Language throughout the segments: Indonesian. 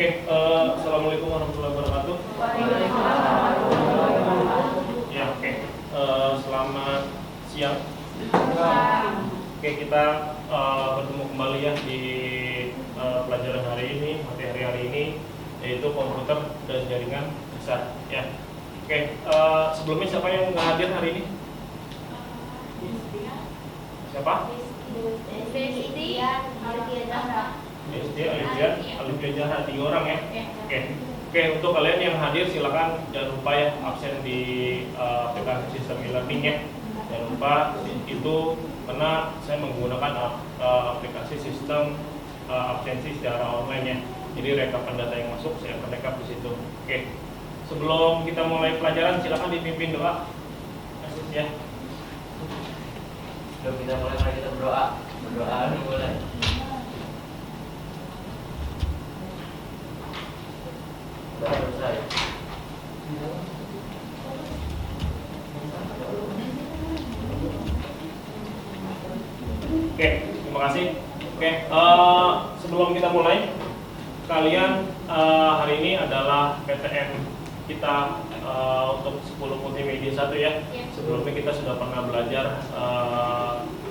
Assalamualaikum warahmatullahi wabarakatuh. Ya, selamat siang. Kita bertemu kembali ya di pelajaran hari ini, materi hari ini, yaitu komputer dan jaringan besar. Ya, sebelumnya siapa yang nggak hadir hari ini? Siapa? Alifia Zahra, 3 orang ya. Untuk kalian yang hadir silakan jangan lupa ya absen di aplikasi sistem e-learning ya. Jangan lupa itu karena saya menggunakan aplikasi sistem absensi secara online ya. Jadi rekapan data yang masuk saya akan rekap di situ. Sebelum kita mulai pelajaran silakan dipimpin doa. Ya. Sebelum kita mulai, mari kita berdoa. Berdoa nih boleh. Doa ya. Terima kasih. Sebelum kita mulai, kalian hari ini adalah PTN kita untuk 10 multimedia 1 ya. Sebelumnya kita sudah pernah belajar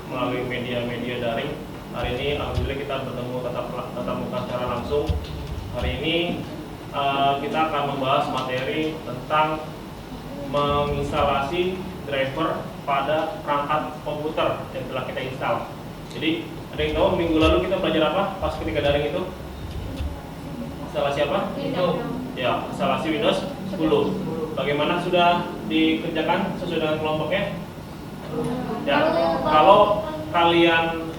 melalui media-media daring. Hari ini alhamdulillah kita bertemu tatap muka secara langsung. Hari ini kita akan membahas materi tentang menginstalasi driver pada perangkat komputer yang telah kita install. Jadi ada yang tahu minggu lalu kita belajar apa pas ketika daring itu? Instalasi apa? Windows. Ya, instalasi Windows 10. Bagaimana sudah dikerjakan sesuai dengan kelompoknya? Ya, kalau kalian,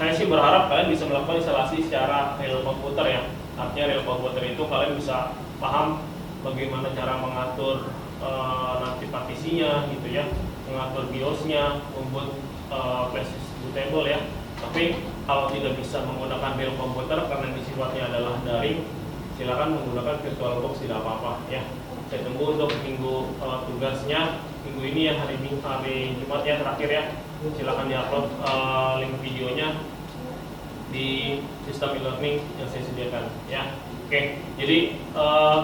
saya sih berharap kalian bisa melakukan instalasi secara real komputer ya. Artinya real komputer itu kalian bisa paham bagaimana cara mengatur nanti partisinya gitu ya, mengatur BIOS-nya, membuat flash bootable ya. Tapi kalau tidak bisa menggunakan real komputer karena ini sifatnya adalah daring, silakan menggunakan VirtualBox, tidak apa-apa ya. Saya tunggu untuk minggu tugasnya minggu ini ya, hari Jumat ya terakhir ya. Silakan diupload link videonya di sistem e-learning yang saya sediakan ya. Jadi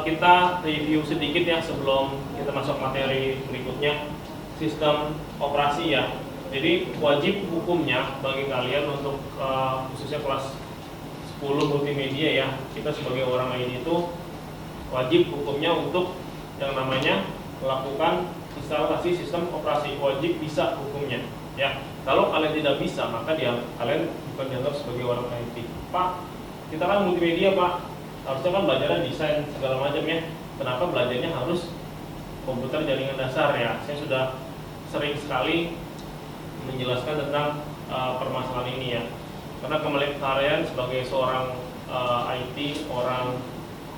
kita review sedikit ya sebelum kita masuk materi berikutnya, sistem operasi ya. Jadi wajib hukumnya bagi kalian untuk khususnya kelas 10 multimedia ya, kita sebagai orang IT itu wajib hukumnya untuk yang namanya melakukan instalasi sistem operasi, wajib bisa hukumnya ya. Kalau kalian tidak bisa, maka kalian bukan dianggap sebagai orang IT. Pak, kita kan multimedia Pak, harusnya kan belajarnya desain segala macam ya. Kenapa belajarnya harus komputer jaringan dasar ya? Saya sudah sering sekali menjelaskan tentang permasalahan ini ya. Karena kalian sebagai seorang IT,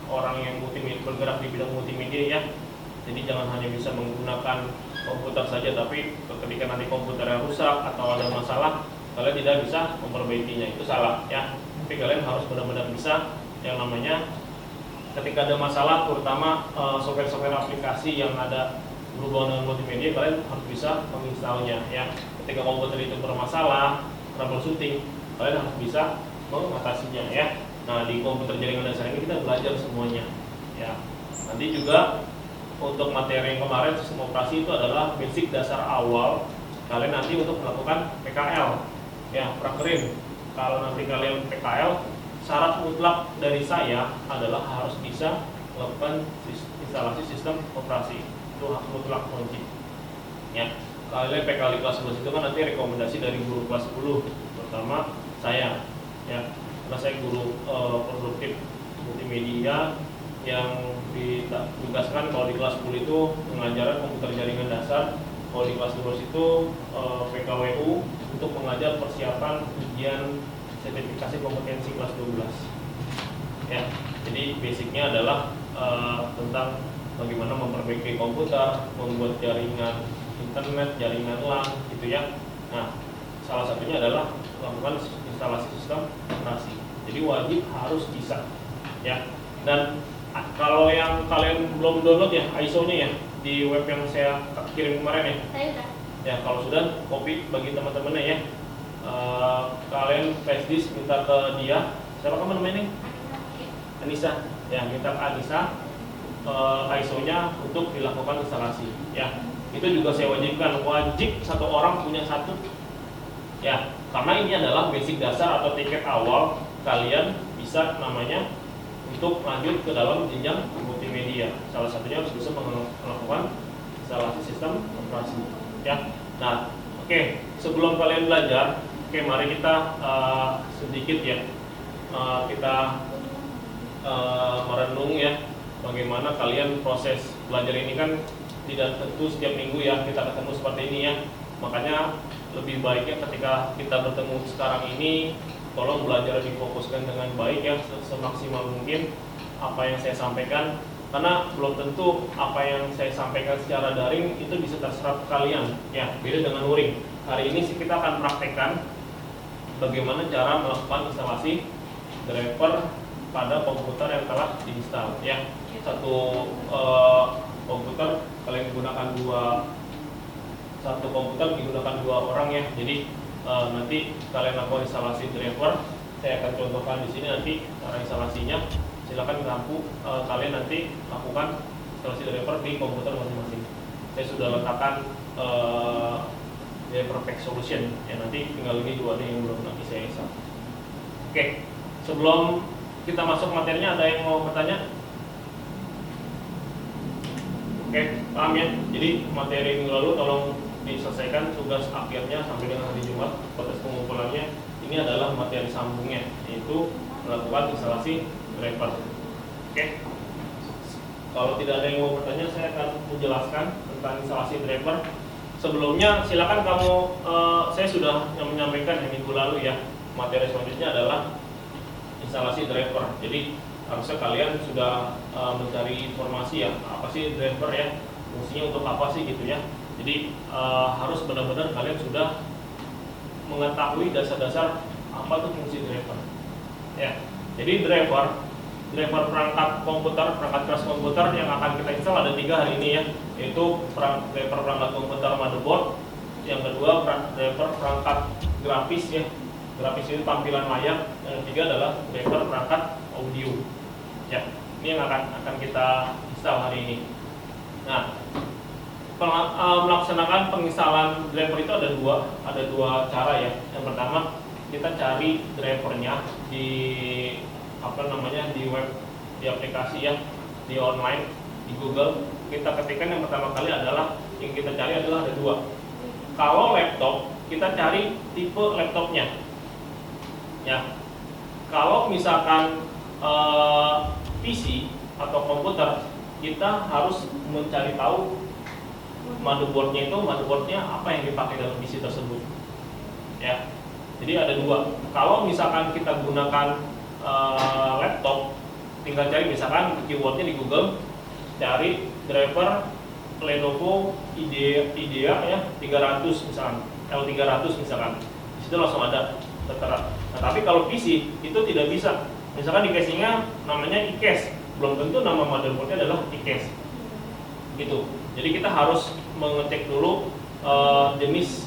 orang yang multimedia, bergerak di bidang multimedia ya. Jadi jangan hanya bisa menggunakan komputer saja, tapi ketika nanti komputernya rusak atau ada masalah, kalian tidak bisa memperbaikinya, itu salah ya. Tapi kalian harus benar-benar bisa yang namanya ketika ada masalah, terutama software-software aplikasi yang ada berhubungan dengan multimedia, kalian harus bisa menginstalnya ya. Ketika komputer itu bermasalah, troubleshooting, kalian harus bisa mengatasinya ya. Nah, di komputer jaringan dasar ini kita belajar semuanya ya. Nanti juga untuk materi yang kemarin sistem operasi itu adalah basic dasar awal kalian nanti untuk melakukan PKL ya, prakerin. Kalau nanti kalian PKL, syarat mutlak dari saya adalah harus bisa melakukan instalasi sistem operasi, itu mutlak wajib ya. Kalian PKL di kelas 11 itu kan nanti rekomendasi dari guru kelas 10, pertama saya ya, karena saya guru produktif multimedia yang ditugaskan kalau di kelas 10 itu mengajar komputer jaringan dasar, kalau di kelas 12 itu PKWU untuk mengajar persiapan ujian sertifikasi kompetensi kelas 12 ya. Jadi basicnya adalah tentang bagaimana memperbaiki komputer, membuat jaringan internet, jaringan LAN gitu ya. Nah, salah satunya adalah melakukan instalasi sistem operasi. Jadi wajib harus bisa ya. Dan kalau yang kalian belum download ya ISO-nya ya di web yang saya kirim kemarin ya. Saya udah. Ya, kalau sudah copy bagi teman-temannya ya. Kalian flash disk minta ke dia. Siapa kamu namanya nih? Anissa, ya kita ke Anissa ISO-nya untuk dilakukan instalasi. Ya, itu juga saya wajibkan, wajib satu orang punya satu. Ya, karena ini adalah basic dasar atau tiket awal kalian bisa namanya untuk lanjut ke dalam jenjang multimedia. Salah satunya harus bisa melakukan instalasi sistem operasi. Ya, nah, oke, sebelum kalian belajar, oke, mari kita sedikit ya kita merenung ya, bagaimana kalian proses belajar ini kan tidak tentu setiap minggu ya kita ketemu seperti ini ya. Makanya lebih baiknya ketika kita bertemu sekarang ini, tolong belajar difokuskan dengan baik ya, semaksimal mungkin apa yang saya sampaikan, karena belum tentu apa yang saya sampaikan secara daring itu bisa terserap kalian ya, beda dengan luring. Hari ini sih kita akan praktekkan bagaimana cara melakukan instalasi driver pada komputer yang telah diinstal ya. Satu komputer kalian gunakan satu komputer digunakan 2 orang ya. Jadi nanti kalian lakukan instalasi driver. Saya akan contohkan di sini nanti cara instalasinya. Silakan kalian nanti lakukan instalasi driver di komputer masing-masing. Saya sudah letakkan driver pack solution ya, nanti tinggal ini 2 nih yang belum nanti saya install. Oke, sebelum kita masuk materinya, ada yang mau bertanya? Oke, paham ya? Jadi materi minggu lalu tolong diselesaikan tugas akhirnya sampai dengan hari Jumat. Proses pengumpulannya ini adalah materi sambungnya, yaitu melakukan instalasi driver. Oke, kalau tidak ada yang mau bertanya, saya akan menjelaskan tentang instalasi driver. Sebelumnya silakan kamu, saya sudah menyampaikan yang minggu lalu ya, materi selanjutnya adalah instalasi driver. Jadi harusnya kalian sudah mencari informasi ya, apa sih driver ya, fungsinya untuk apa sih gitu ya. Jadi harus benar-benar kalian sudah mengetahui dasar-dasar apa tuh fungsi driver. Ya, jadi driver perangkat komputer, perangkat keras komputer yang akan kita install ada 3 hari ini ya, yaitu driver perangkat komputer motherboard, yang kedua driver perangkat grafis ya, grafis itu tampilan layar, yang ketiga adalah driver perangkat audio. Ya, ini yang akan kita install hari ini. Nah, melaksanakan penginstalan driver itu ada dua cara ya. Yang pertama, kita cari drivernya di di web, di aplikasi ya, di online, di Google. Kita ketikkan yang pertama kali adalah yang kita cari adalah ada 2. Kalau laptop, kita cari tipe laptopnya. Ya, kalau misalkan PC atau komputer, kita harus mencari tahu motherboardnya apa yang dipakai dalam PC tersebut. Ya, jadi ada 2. Kalau misalkan kita gunakan laptop, tinggal cari misalkan keywordnya di Google, cari driver Lenovo IDEA ya 300 misalkan, L300 misalkan, di situ langsung ada tertera. Nah, tapi kalau PC itu tidak bisa. Misalkan di casingnya namanya iCase, belum tentu nama motherboardnya adalah iCase. Gitu. Jadi kita harus mengecek dulu jenis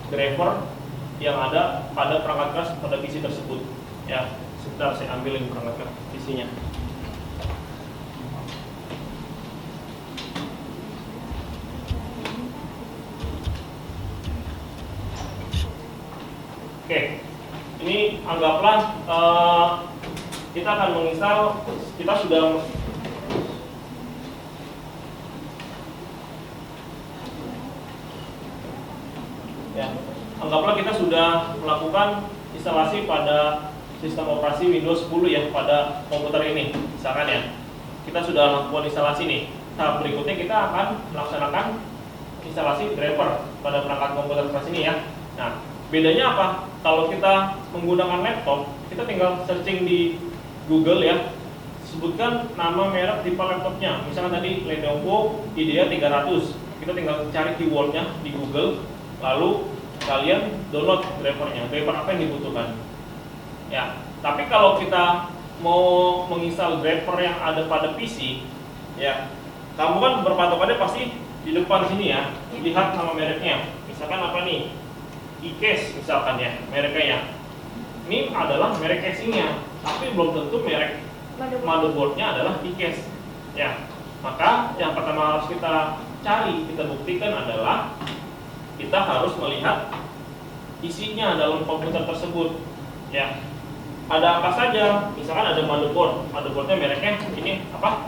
driver yang ada pada perangkat keras pada PC tersebut. Ya, sebentar saya ambilin perangkat keras PC-nya. Oke, ini anggaplah kita akan menginstal, kita sudah ya, anggaplah kita sudah melakukan instalasi pada sistem operasi Windows 10 ya pada komputer ini, misalkan ya, kita sudah melakukan instalasi nih. Tahap berikutnya kita akan melaksanakan instalasi driver pada perangkat komputer keras ini ya. Nah, bedanya apa? Kalau kita menggunakan laptop, kita tinggal searching di Google ya, sebutkan nama merek tipe laptopnya. Misalkan tadi Lenovo IDEA 300, kita tinggal cari keywordnya di Google, lalu kalian download drivernya, driver apa yang dibutuhkan. Ya, tapi kalau kita mau menginstal driver yang ada pada PC, ya, kamu kan berpatokannya pasti di depan sini ya, lihat nama mereknya. Misalkan apa nih? iCase misalkan ya, mereknya ya. Ini adalah merek casingnya. tapi belum tentu merek motherboardnya adalah VCase. Ya, maka yang pertama harus kita cari, kita buktikan adalah kita harus melihat isinya dalam komputer tersebut. Ya, ada apa saja? Misalkan ada motherboardnya mereknya ini apa?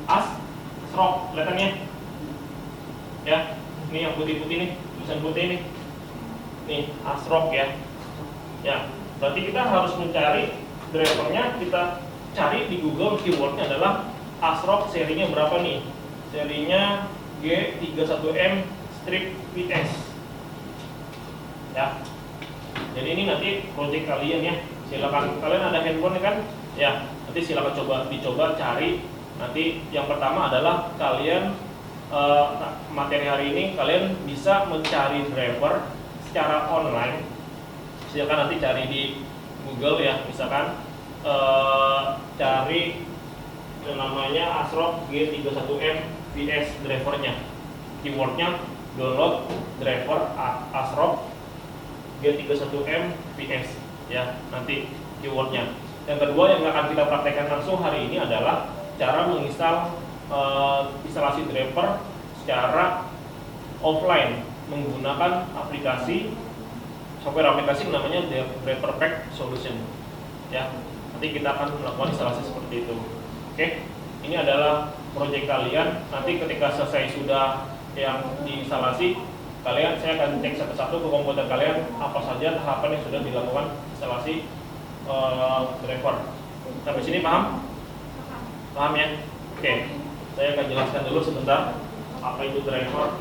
ASRock, kelihatannya. Ya, ini yang putih-putih nih, tulisan putih nih. Nih, ASRock ya. Ya, berarti kita harus mencari drivernya, kita cari di Google, keywordnya adalah ASRock serinya berapa nih? Serinya G31M strip VS. Ya. Jadi ini nanti project kalian ya. Silakan, kalian ada handphone kan? Ya, nanti silakan dicoba cari. Nanti yang pertama adalah kalian materi hari ini kalian bisa mencari driver secara online. Silakan nanti cari di Google ya, misalkan cari yang namanya ASRock G31M VS drivernya. Keywordnya download driver ASRock G31M VS ya, nanti keywordnya. Yang kedua yang akan kita praktekkan langsung hari ini adalah cara menginstal instalasi driver secara offline menggunakan software aplikasi namanya Driver Pack Solution ya. Nanti kita akan melakukan instalasi seperti itu. Oke, ini adalah proyek kalian. Nanti ketika selesai sudah yang diinstalasi, saya akan cek satu-satu ke komputer kalian apa saja tahapan yang sudah dilakukan instalasi driver. Sampai sini paham? Paham ya? Oke, saya akan jelaskan dulu sebentar apa itu driver.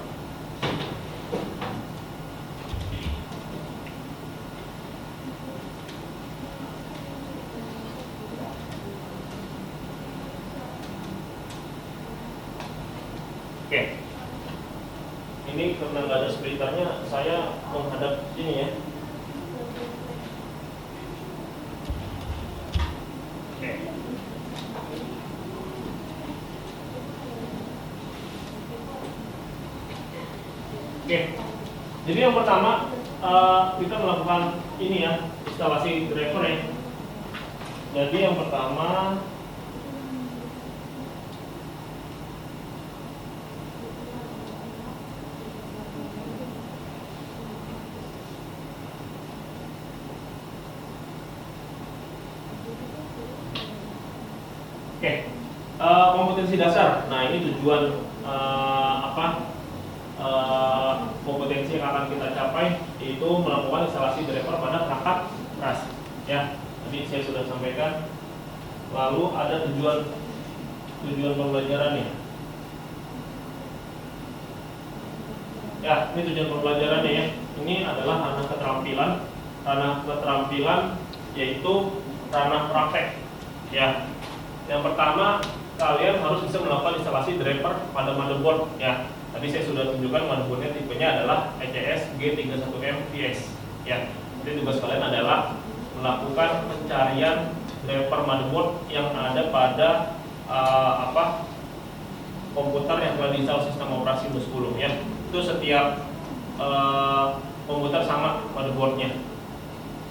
Oke, ini karena nggak ada splitter-nya, saya menghadap sini ya. Oke. Oke, jadi yang pertama kita melakukan ini ya, instalasi driver ya. Jadi yang pertama kompetensi dasar. Nah, ini tujuan kompetensi yang akan kita capai, yaitu melakukan instalasi driver pada perangkat keras. Ya, tadi saya sudah sampaikan. Lalu ada tujuan pembelajarannya. Ya, ini tujuan pembelajarannya ya. Ini adalah ranah keterampilan. Ranah keterampilan yaitu ranah praktek. Ya. Yang pertama, kalian harus bisa melakukan instalasi driver pada motherboard ya. Tadi saya sudah tunjukkan motherboardnya, tipenya adalah ECS G31M VS ya. Jadi tugas kalian adalah melakukan pencarian driver motherboard yang ada pada komputer yang telah diinstal sistem operasi Windows 10 ya. Itu setiap komputer sama motherboardnya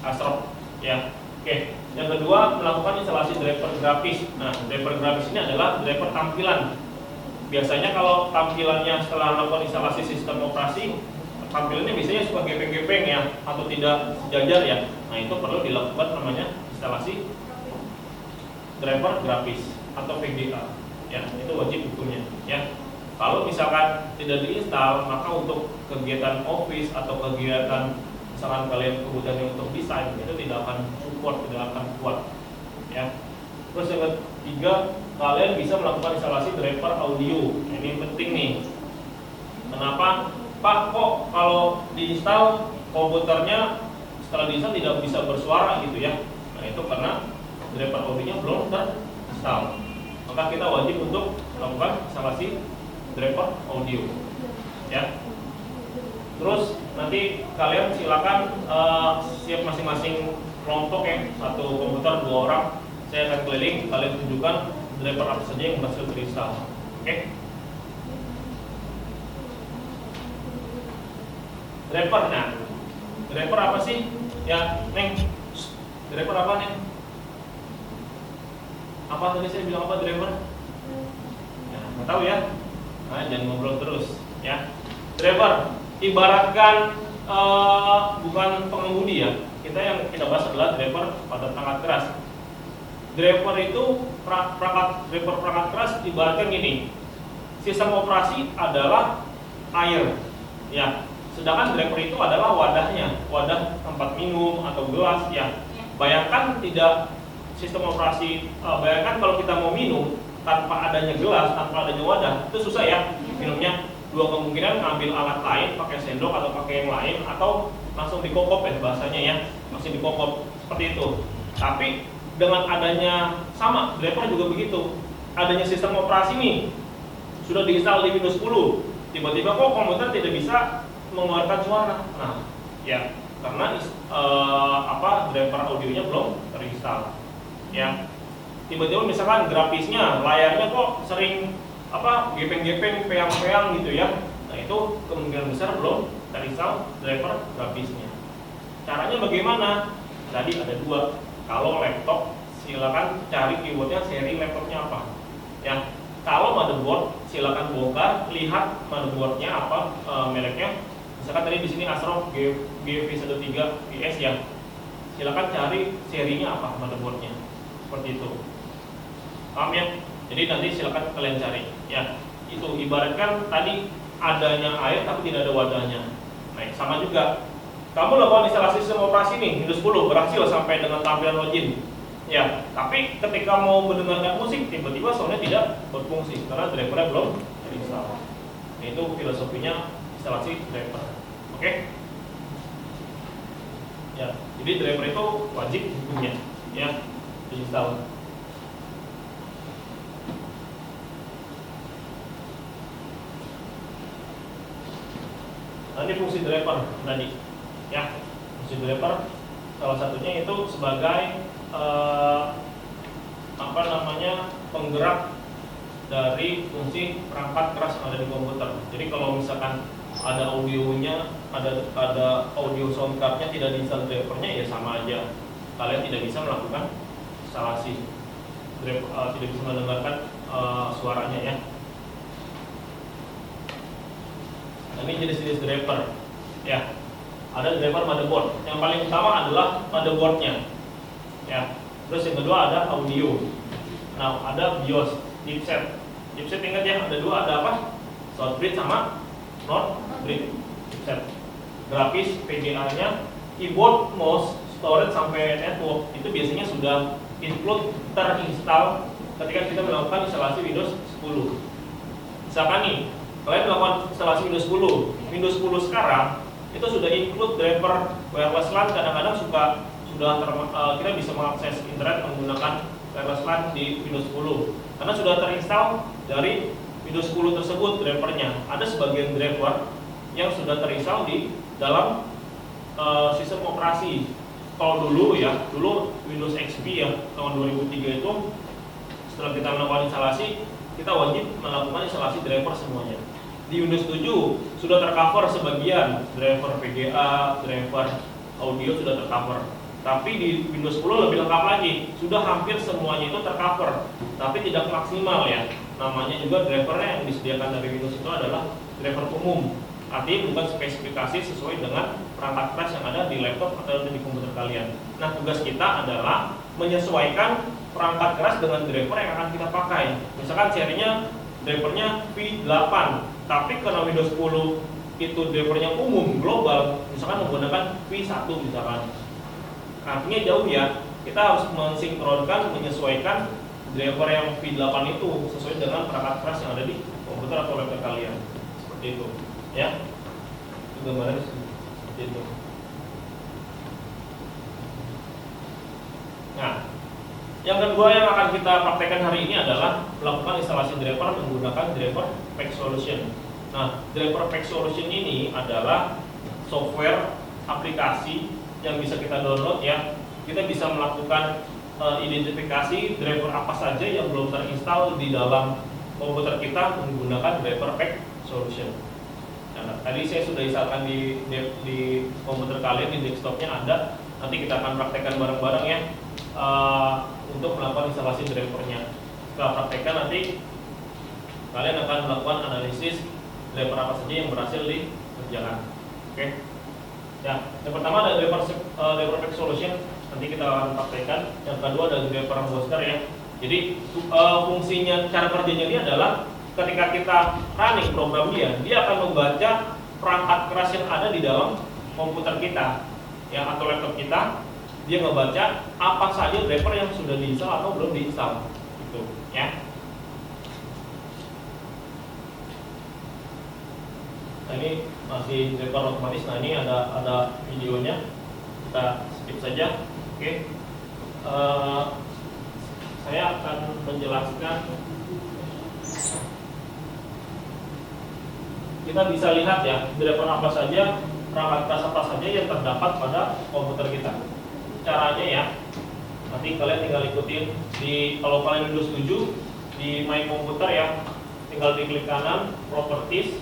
ASRock ya. Oke, yang kedua melakukan instalasi driver grafis. Nah, driver grafis ini adalah driver tampilan. Biasanya kalau tampilannya setelah melakukan instalasi sistem operasi, tampilannya biasanya suka gepeng-gepeng ya, atau tidak sejajar ya. Nah, itu perlu dilakukan namanya instalasi driver grafis atau VGA. Ya, itu wajib hukumnya ya. Kalau misalkan tidak diinstal, maka untuk kegiatan office atau kegiatan misalkan kalian kebutuhannya untuk desain, itu tidak akan support, tidak akan kuat ya. Terus yang ketiga, kalian bisa melakukan instalasi driver audio. Nah, ini penting nih. Kenapa? Pak, kok kalau diinstal komputernya setelah diinstal tidak bisa bersuara gitu ya? Nah, itu karena driver audionya belum terinstall. Maka kita wajib untuk melakukan instalasi driver audio ya. Terus nanti kalian silakan siap masing-masing kelompok ya, satu komputer 2 orang. Saya akan keliling, kalian tunjukkan driver apa saja yang berhasil terinstall. Oke? Driver, nah, driver apa sih? Ya, Neng, driver apa Neng? Apa tadi saya bilang apa driver? Ya, nggak tahu ya. Nah, jangan ngobrol terus ya. Driver ibaratkan bukan pengemudi ya. Kita bahas adalah driver pada perangkat keras. Driver itu driver perangkat keras ibaratkan gini. Sistem operasi adalah air, ya. Sedangkan driver itu adalah wadahnya, wadah tempat minum atau gelas, ya. Bayangkan tidak sistem operasi, bayangkan kalau kita mau minum tanpa adanya gelas, tanpa adanya wadah, itu susah ya minumnya. Dua kemungkinan ngambil alat lain, pakai sendok atau pakai yang lain, atau langsung dikokop ya bahasanya ya, langsung dikokop seperti itu. Tapi dengan adanya sama driver juga begitu, adanya sistem operasi nih sudah diinstal di Windows 10, tiba-tiba kok komputer tidak bisa mengeluarkan suara. Nah, ya karena driver audionya belum terinstall. Ya, tiba-tiba misalkan grafisnya, layarnya kok sering gepeng-gepeng, peang-peang gitu ya. Nah, itu kemungkinan besar belum terinstall driver grafisnya. Caranya bagaimana? Tadi ada dua. Kalau laptop, silakan cari keywordnya seri laptopnya apa. Ya, kalau motherboard, silakan bongkar, lihat motherboardnya apa, mereknya. Misalkan tadi di sini Asus GV13 PS ya. Silakan cari serinya apa motherboardnya. Seperti itu. Paham ya? Jadi nanti silakan kalian cari. Ya, itu ibaratkan tadi adanya air tapi tidak ada wadahnya. Nah, sama juga. Kamu lakukan instalasi sistem operasi nih Windows 10 berhasil sampai dengan tampilan login. Ya, tapi ketika mau mendengarkan musik tiba-tiba soundnya tidak berfungsi karena drivernya belum terinstall. Nah, itu filosofinya instalasi driver. Oke? Ya, jadi driver itu wajib hukumnya ya diinstal. Nah, ini fungsi driver tadi ya. Fungsi driver salah satunya itu sebagai penggerak dari fungsi perangkat keras yang ada di komputer. Jadi kalau misalkan ada audionya, ada audio sound cardnya tidak diinstal drivernya, ya sama aja kalian tidak bisa melakukan instalasi driver, tidak bisa mendengarkan suaranya ya. Nah, ini jenis-jenis driver ya. Ada driver motherboard. Yang paling utama adalah motherboardnya ya. Terus yang kedua ada audio. Nah, ada BIOS, chipset. Chipset ingat ya, ada dua, ada apa? Short bridge sama not bridge chipset. Grafis, VGA-nya, keyboard, mouse, storage sampai network itu biasanya sudah include terinstall ketika kita melakukan instalasi Windows 10. Misalkan nih, kalian melakukan instalasi Windows 10. Windows 10 sekarang itu sudah include driver wireless LAN. Kadang-kadang kita bisa mengakses internet menggunakan wireless LAN di Windows 10 karena sudah terinstall dari Windows 10 tersebut drivernya. Ada sebagian driver yang sudah terinstall di dalam sistem operasi. Kalau dulu Windows XP ya tahun 2003 itu setelah kita melakukan instalasi, kita wajib melakukan instalasi driver semuanya. Di Windows 7 sudah tercover sebagian driver VGA, driver audio sudah tercover. Tapi di Windows 10 lebih lengkap lagi, sudah hampir semuanya itu tercover, tapi tidak maksimal ya. Namanya juga drivernya yang disediakan dari Windows itu adalah driver umum, artinya bukan spesifikasi sesuai dengan perangkat keras yang ada di laptop atau di komputer kalian. Nah, tugas kita adalah menyesuaikan perangkat keras dengan driver yang akan kita pakai. Misalkan serinya drivernya V8, tapi karena Windows 10 itu drivernya umum global, misalkan menggunakan V1 misalkan. Artinya jauh ya, kita harus mensinkronkan, menyesuaikan driver yang V8 itu sesuai dengan perangkat keras yang ada di komputer atau laptop kalian. Seperti itu, ya. Itu gambarnya seperti itu. Nah, yang kedua yang akan kita praktekkan hari ini adalah melakukan instalasi driver menggunakan driver Pack Solution. Nah, driver Pack Solution ini adalah software aplikasi yang bisa kita download ya. Kita bisa melakukan identifikasi driver apa saja yang belum terinstall di dalam komputer kita menggunakan driver Pack Solution. Nah, tadi saya sudah installkan di komputer kalian, di desktopnya ada. Nanti kita akan praktekkan bareng-bareng ya. untuk melakukan instalasi drivernya. Setelah praktekkan nanti kalian akan melakukan analisis driver apa saja yang berhasil dikerjakan. Oke. Ya, yang pertama ada driver pack solution, nanti kita akan praktekkan. Yang kedua ada driver booster ya. Jadi fungsinya, cara kerjanya ini adalah ketika kita running program dia akan membaca perangkat keras yang ada di dalam komputer kita, yang atau laptop kita. Dia ngebaca apa saja driver yang sudah diinstal atau belum diinstal, gitu ya. Nah, ini masih driver otomatis. Nah, ini ada videonya, kita skip saja. Oke. Saya akan menjelaskan. Kita bisa lihat ya, driver apa saja, perangkat keras apa saja yang terdapat pada komputer kita. Caranya ya, nanti kalian tinggal ikutin kalau kalian udah setuju di My Computer ya, tinggal diklik kanan Properties,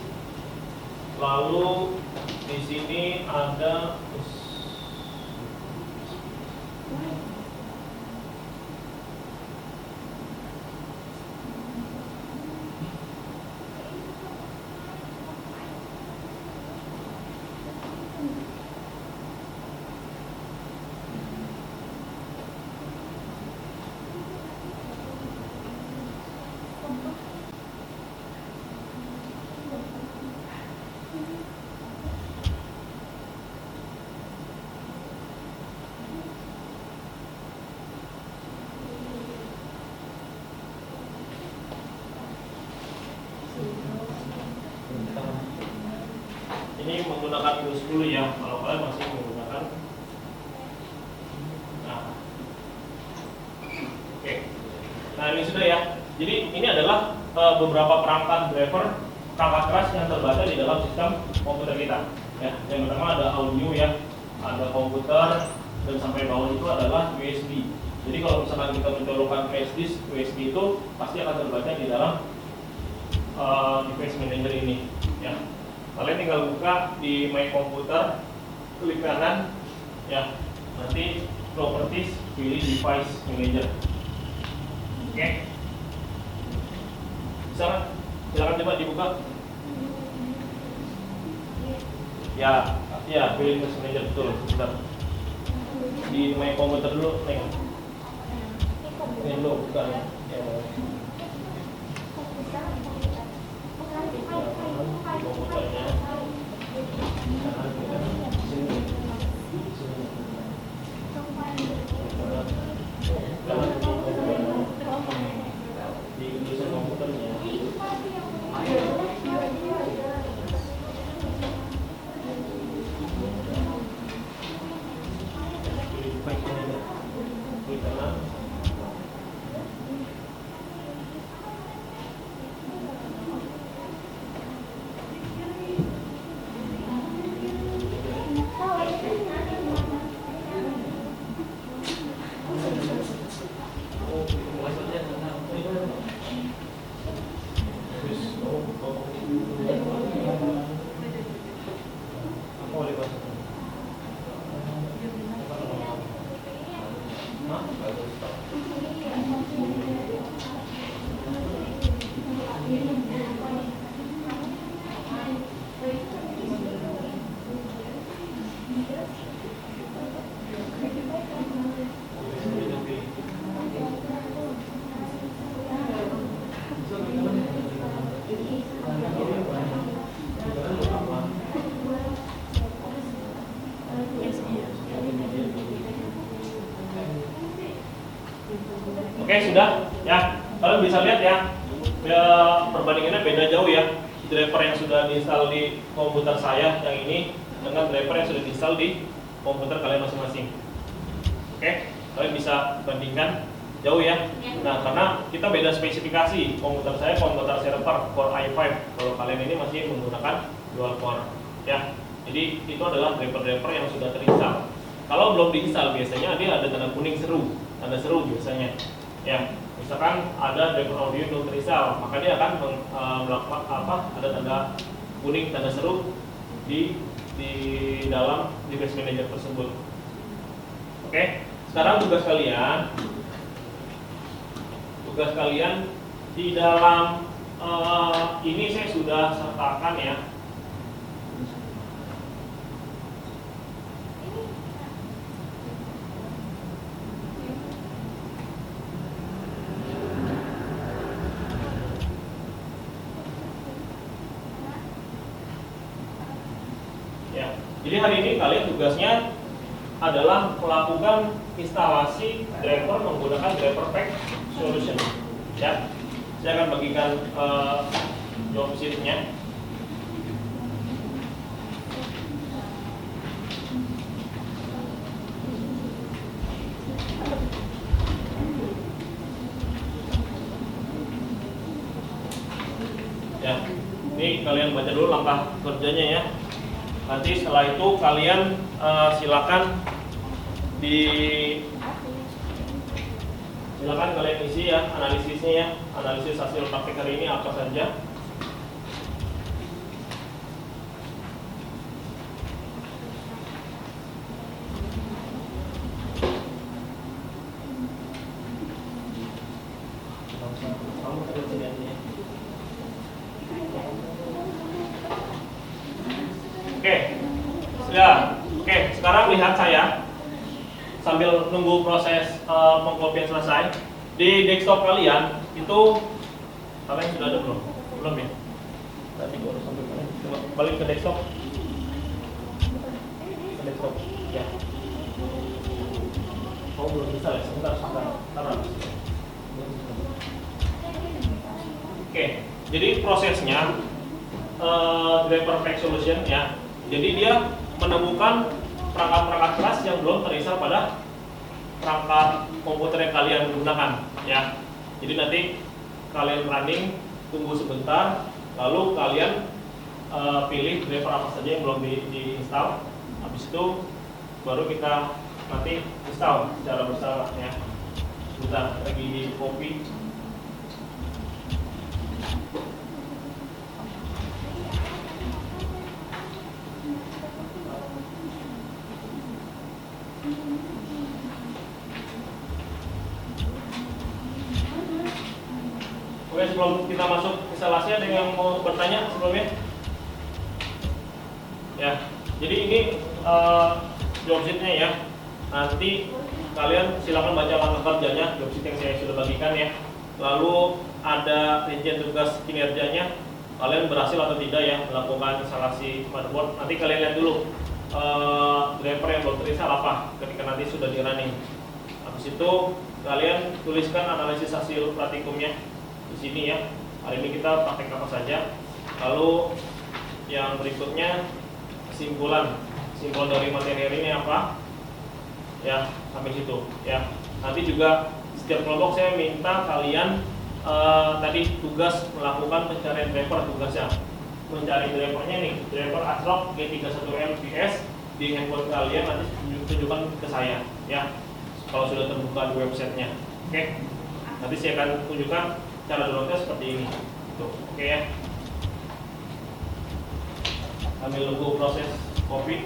lalu di sini ada ini menggunakan Windows 10 ya, kalau kalian masih menggunakan. Nah, oke. Nah, ini sudah ya. Jadi ini adalah beberapa perangkat keras yang terbaca di dalam sistem komputer kita. Ya, yang pertama ada audio ya, ada komputer, dan sampai bawah itu adalah USB. Jadi kalau misalkan kita mencolokkan flash disk, USB itu pasti akan terbaca di dalam device manager ini. Ya. Kalian tinggal buka di My Computer, klik kanan, ya, nanti Properties, pilih Device Manager. Oke, bisa kan? Silakan coba dibuka. Ya, pilih Device Manager betul. Sebentar. Di My Computer dulu, neng. Ini dulu buka ya. Komputernya di user komputernya. Oke, sudah ya. Kalian bisa lihat ya, perbandingannya beda jauh ya. Driver yang sudah diinstal di komputer saya yang ini dengan driver yang sudah diinstal di komputer kalian masing-masing. Oke, kalian bisa bandingkan jauh ya. Nah, karena kita beda spesifikasi. Komputer saya komputer server Core i5, kalau kalian ini masih menggunakan dual core ya. Jadi itu adalah driver-driver yang sudah terinstall. Kalau belum diinstal biasanya dia ada tanda kuning seru, tanda seru biasanya. Ya, misalkan ada driver audio belum terinstall, maka dia akan melakukan ada tanda kuning, tanda seru di dalam device manager tersebut. Oke, sekarang tugas kalian di dalam ini saya sudah sertakan ya. Ya, jadi hari ini kalian tugasnya adalah melakukan instalasi driver menggunakan driver pack solution. Ya, saya akan bagikan job sheet-nya. Ya, ini kalian baca dulu langkah kerjanya ya. Nanti setelah itu kalian silakan kalian isi ya analisisnya ya, analisis hasil praktek hari ini apa saja. Oke, sekarang lihat saya sambil nunggu proses pengkopian selesai. Di desktop kalian itu kalian sudah ada belum? Belum ya? Tadi baru sampai mana? Coba balik ke desktop. Ke desktop. Ya. Oh belum bisa ya? Sebentar. Oke, jadi prosesnya driver pack solution ya. Jadi dia menemukan perangkat-perangkat keras yang belum terinstal pada perangkat komputer yang kalian gunakan ya. Jadi nanti kalian running, tunggu sebentar, lalu kalian pilih driver apa saja yang belum diinstal. Habis itu baru kita nanti install secara bersama ya. Sebentar lagi di copy. Oke, sebelum kita masuk instalasi, ada yang mau bertanya sebelumnya? Ya, jadi ini job sheet-nya ya. Nanti kalian silakan baca langkah kerjanya, job sheet yang saya sudah bagikan ya. Lalu ada rincian tugas kinerjanya, kalian berhasil atau tidak ya melakukan instalasi motherboard. Nanti kalian lihat dulu driver yang belum terinstall apa ketika nanti sudah di running. Habis itu kalian tuliskan analisis hasil praktikumnya di sini ya. Hari ini kita praktek apa saja. Lalu yang berikutnya kesimpulan dari materi hari ini apa? Ya, sampai situ ya. Nanti juga setiap kelompok saya minta kalian tadi tugas melakukan pencarian driver. Tugasnya mencari drivernya nih, driver ASRock G31LPS di handphone kalian, nanti tunjukkan ke saya ya kalau sudah terbuka di websitenya. Oke, nanti saya akan tunjukkan cara downloadnya seperti ini tuh. Oke ya, sambil nunggu proses copy.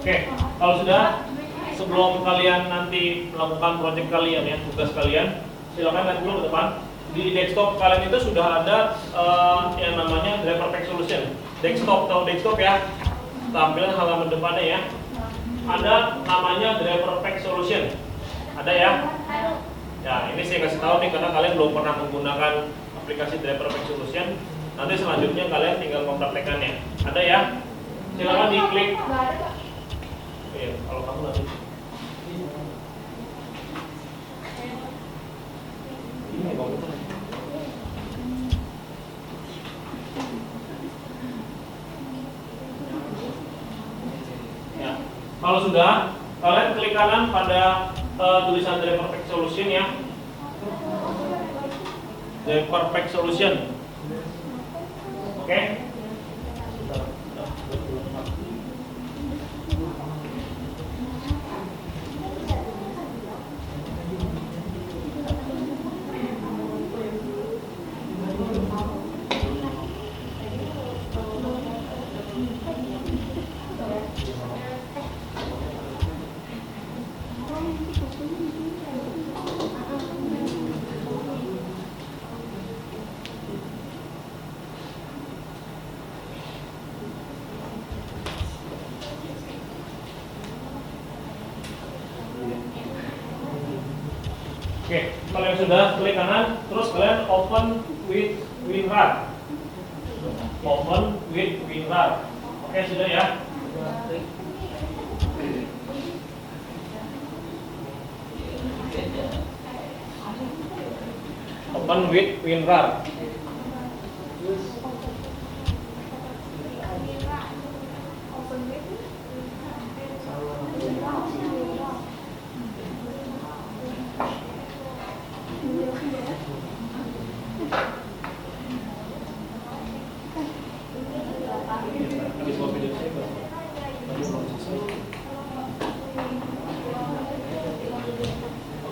Oke, kalau sudah sebelum kalian nanti melakukan project kalian ya, tugas kalian, silakan lihat dulu ke depan. Di desktop kalian itu sudah ada yang namanya driver pack solution. Desktop, tahu desktop ya? Tampilan halaman depannya ya. Ada namanya driver pack solution. Ada ya? Ya, ini saya kasih tahu nih karena kalian belum pernah menggunakan aplikasi driver pack solution. Nanti selanjutnya kalian tinggal mempraktekannya. Ada ya? Silakan diklik. Iya, kalau kamu nanti. Ini komputer. Ya, kalau sudah, kalian klik kanan pada tulisan driver pack solution ya. Driver pack solution. Oke. Oke, kalian sudah klik kanan, terus kalian open with WinRAR. Open with WinRAR. Oke, sudah ya. Open with WinRAR.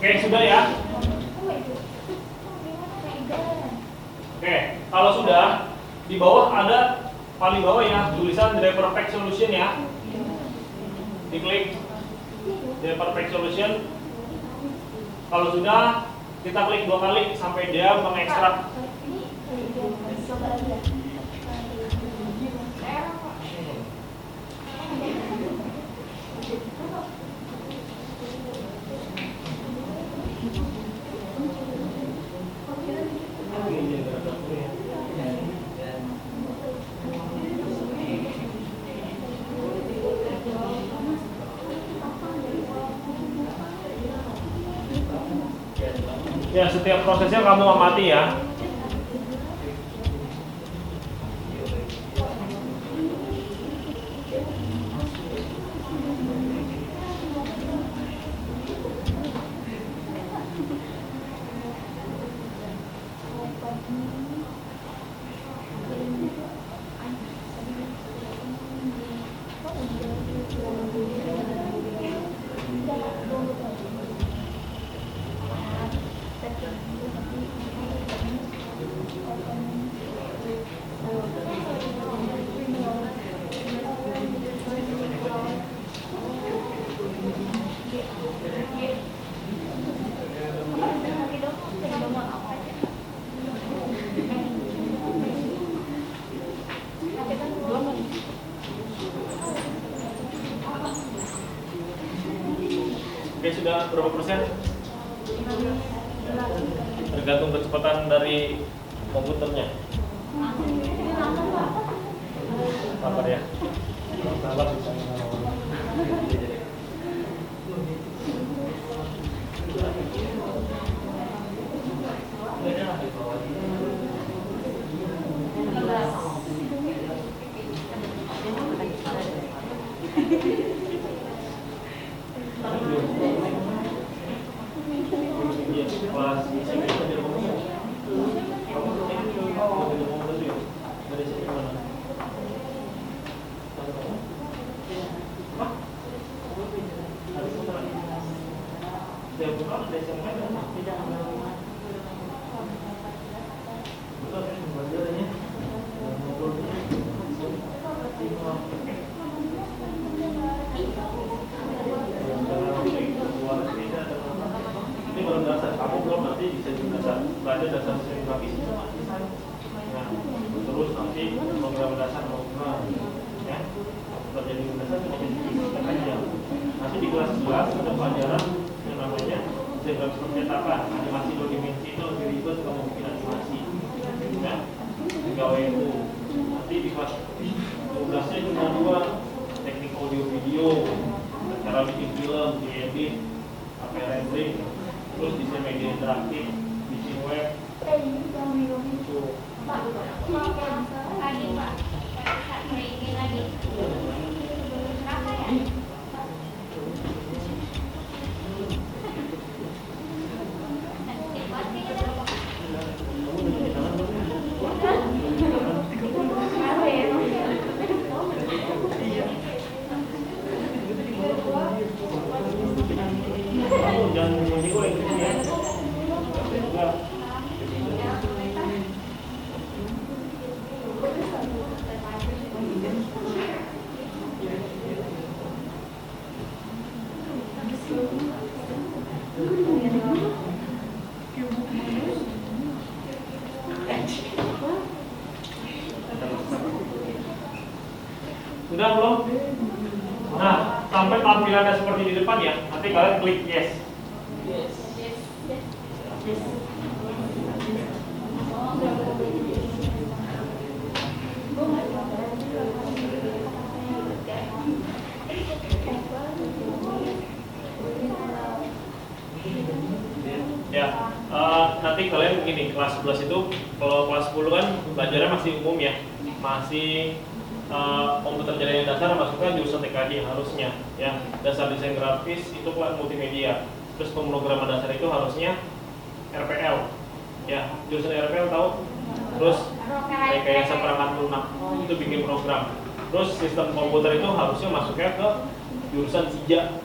Oke, sudah ya. Oke, kalau sudah, di bawah ada paling bawah ya tulisan driver pack solution ya. Diklik driver pack solution. Kalau sudah, kita klik 2 kali sampai dia mengekstrak. Ya, setiap prosesnya kamu amati ya. Oke, sudah berapa persen? Tergantung kecepatan dari komputernya. Sabar ya. Sabar bisa. program percetakan. Animasi 2 dimensi itu lebih ribet kalau bikin animasi. Ya, pegawai itu. Nanti di kelas 12-nya cuma 2, teknik audio video, cara bikin film, diedit, pakai rendering, terus desain media interaktif, bikin web. Itu. Jangan ini gue yang ini ya. Enggak. Sudah belum? Nah, sampai tampilannya seperti di depan ya. Nanti kalian klik yes. Ya, nanti kalian begini, kelas 11 itu, kalau kelas 10 kan belajarnya masih umum ya, masih komputer jaringan dasar, masuknya jurusan TKJ harusnya, ya, dasar desain grafis itu kelas multimedia, terus pemrograman dasar itu harusnya RPL, ya, jurusan RPL tahu, terus rekayasa perangkat lunak itu bikin program, terus sistem komputer itu harusnya masuknya ke jurusan SIJA,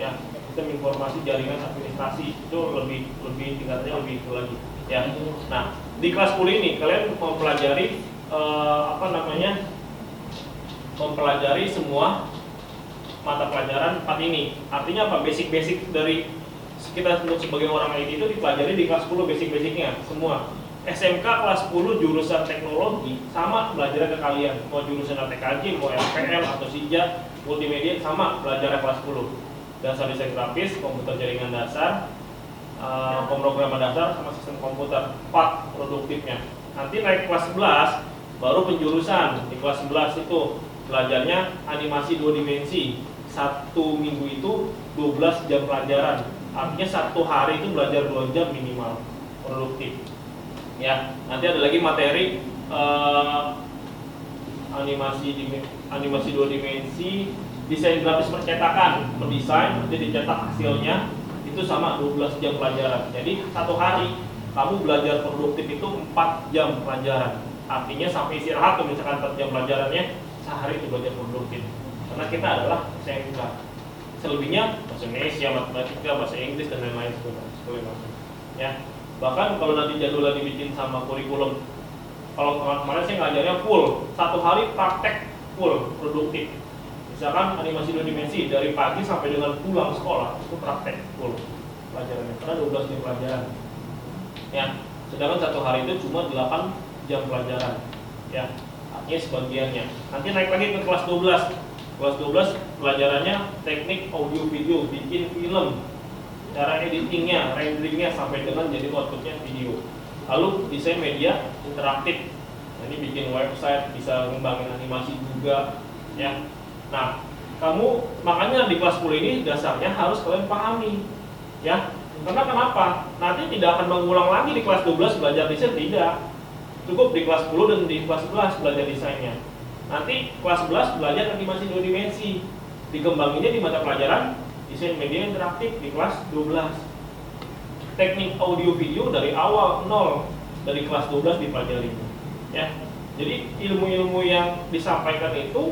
ya. Sistem informasi jaringan administrasi itu lebih tingkatannya lebih lagi ya. Nah, di kelas 10 ini kalian mempelajari mempelajari semua mata pelajaran 4 ini. Artinya apa? Basic dari kita sebagai orang IT itu dipelajari di kelas 10 basic-basicnya semua. SMK kelas 10 jurusan teknologi sama belajar ke kalian. Mau jurusan TKJ, mau RPL atau SIJA, multimedia sama belajar kelas 10. Dasar desain grafis, komputer jaringan dasar, pemrograman dasar sama sistem komputer 4 produktifnya. Nanti naik kelas 11 baru penjurusan. Di kelas 11 itu belajarnya animasi 2 dimensi. 1 minggu itu 12 jam pelajaran. Artinya 1 hari itu belajar 2 jam minimal produktif. Ya, nanti ada lagi materi animasi 2 dimensi, desain grafis percetakan, mendesain, nanti dicetak hasilnya itu sama 12 jam pelajaran. Jadi 1 hari kamu belajar produktif itu 4 jam pelajaran. Artinya sampai istirahat tuh misalkan 4 jam pelajarannya, sehari itu belajar produktif. Karena kita adalah SMK. Selebihnya bahasa Indonesia, matematika, bahasa Inggris dan lain-lain segala macam. Ya. Bahkan kalau nanti jadwalnya dibikin sama kurikulum, kalau kemarin saya ngajarnya full 1 hari praktek full produktif. Misalkan animasi 2 dimensi dari pagi sampai dengan pulang sekolah itu praktek full pelajarannya karena 12 jam pelajaran. Ya, sedangkan 1 hari itu cuma 8 jam pelajaran. Ya, artinya sebagiannya. Nanti naik lagi ke kelas 12. Kelas 12 pelajarannya teknik audio video, bikin film, cara editingnya, renderingnya sampai dengan jadi outputnya video. Lalu desain media interaktif. Nah, ini bikin website, bisa ngembangin animasi juga, ya. Nah, kamu makanya di kelas 10 ini dasarnya harus kalian pahami, ya. Karena kenapa? Nanti tidak akan mengulang lagi di kelas 12 belajar desain, tidak. Cukup di kelas 10 dan di kelas 11 belajar desainnya. Nanti kelas 11 belajar animasi 2 dimensi. Dikembanginnya di mata pelajaran desain media interaktif di kelas 12. Teknik audio video dari awal 0 dari kelas 12 dipelajari. Ya. Jadi ilmu-ilmu yang disampaikan itu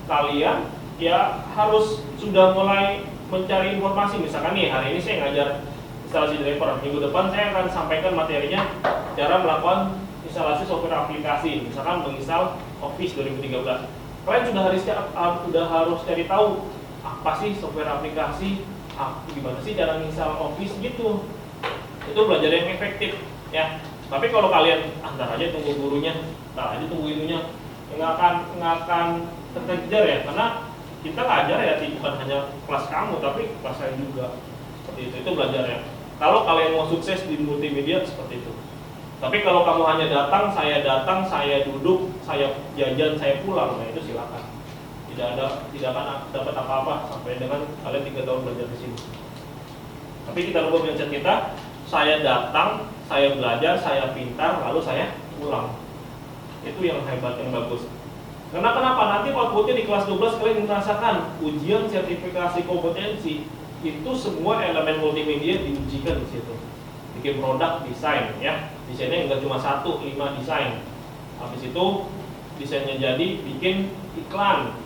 kalian ya harus sudah mulai mencari informasi. Misalkan nih hari ini saya ngajar instalasi driver, minggu depan saya akan sampaikan materinya cara melakukan instalasi software aplikasi, misalkan menginstal Office 2013. Kalian sudah harus cari tahu apa sih software aplikasi, gimana sih cara menginstal Office gitu. Itu belajar yang efektif ya. Tapi kalau kalian ntar aja tunggu gurunya, ntar aja tunggu itunya, nggak akan terkejar ya, karena kita ngajar ya bukan hanya kelas kamu tapi kelas saya juga seperti itu belajar ya. Kalau kalian mau sukses di multimedia seperti itu. Tapi kalau kamu hanya datang, saya duduk, saya jajan, saya pulang, nah itu silakan. Tidak akan dapat apa-apa sampai dengan kalian 3 tahun belajar di sini. Tapi kita rubah mindset kita, saya datang, saya belajar, saya pintar, lalu saya pulang. Itu yang hebat, yang bagus. Karena kenapa? Nanti outputnya di kelas 12 kalian merasakan ujian sertifikasi kompetensi itu semua elemen multimedia diujikan di situ. Bikin produk, desain, ya. Desainnya nggak cuma 1, 5 desain. Habis itu desainnya jadi bikin iklan.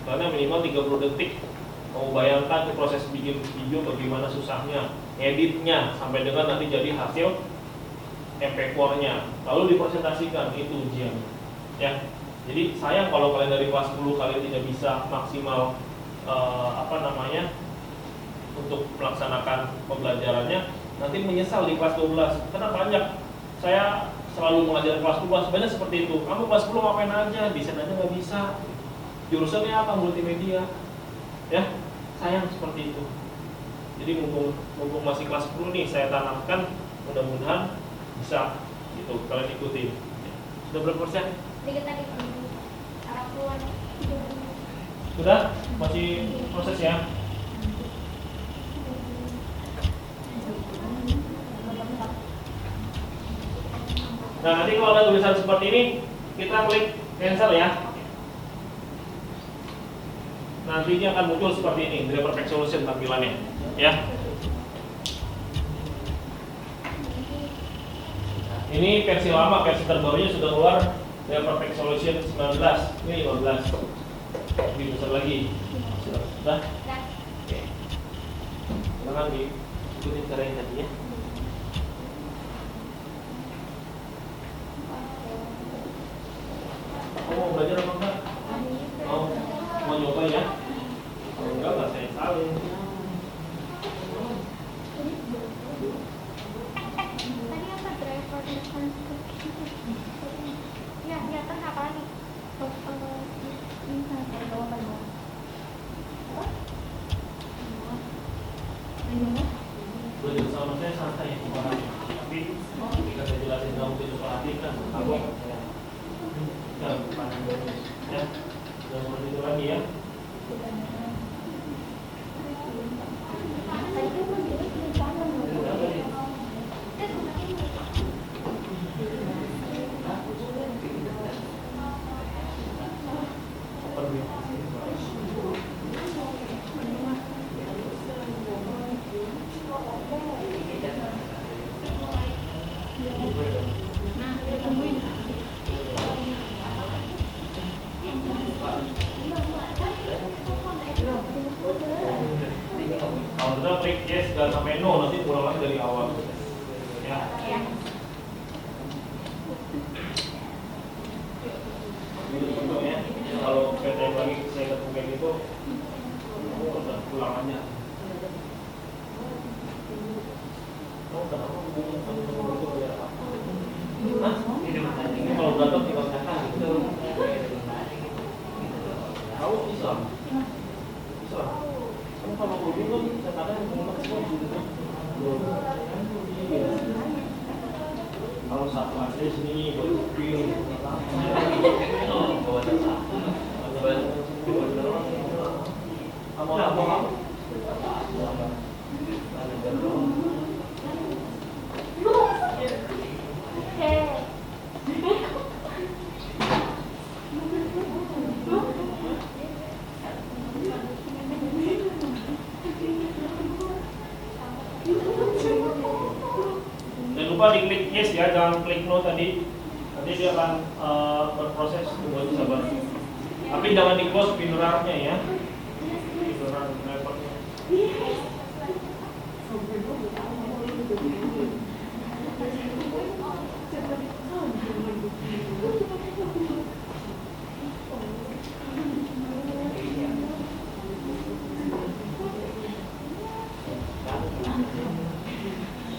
Iklannya minimal 30 detik. Mau bayangkan tuh proses bikin video bagaimana susahnya, editnya sampai dengan nanti jadi hasil MP4-nya. Lalu dipresentasikan, itu ujiannya. Ya. Jadi sayang kalau kalian dari kelas 10 kalian tidak bisa maksimal untuk melaksanakan pembelajarannya, nanti menyesal di kelas 12. Karena banyak, saya selalu mengajar kelas 12, banyak seperti itu. Kamu kelas 10 ngapain aja, desain aja nggak bisa. Jurusannya apa? Multimedia. Ya, sayang seperti itu. Jadi mumpung masih kelas 10 nih, saya tanamkan, mudah-mudahan bisa gitu kalian ikuti. Sudah berapa persen? Sudah? Masih proses ya? Nah, nanti kalau ada tulisan seperti ini, kita klik cancel ya. Nantinya akan muncul seperti ini, Driver Perfect Solution tampilannya, ya. Ini versi lama, versi terbarunya sudah keluar, Driver Perfect Solution 19, ini 15. Lebih besar lagi. Sudah? Oke. Silakan diikuti caranya tadi ya. Mau belajar apa enggak? Mau nyoba ya? Kalau enggak saya salin. Tadi apa driver ya kan apa lagi? Belajar sama saya santai ya, tapi ketika saya jelasin kamu tidak perhatikan, aku ya, jangan seperti itu lagi ya. Kalau sudah klik yes dan sampai no, nanti pulang lagi dari awal. Ya. Gitu ya. Kalau PTM lagi saya ketemu kayak gitu, udah pulang aja. Oh, kenapa hubungan sama teman itu biar apa? Hah? Ini kalau datang tinggal datang gitu. Tahu Islam? Islam. Kamu kalau bingung, saya kadang ngomong semua gitu. Kalau satu asli sini bingung. Kamu jangan lupa diklik yes ya, jangan klik no tadi. Nanti dia akan berproses, tunggu sabar. Tapi jangan di close pinurarnya ya. Pinurar drivernya.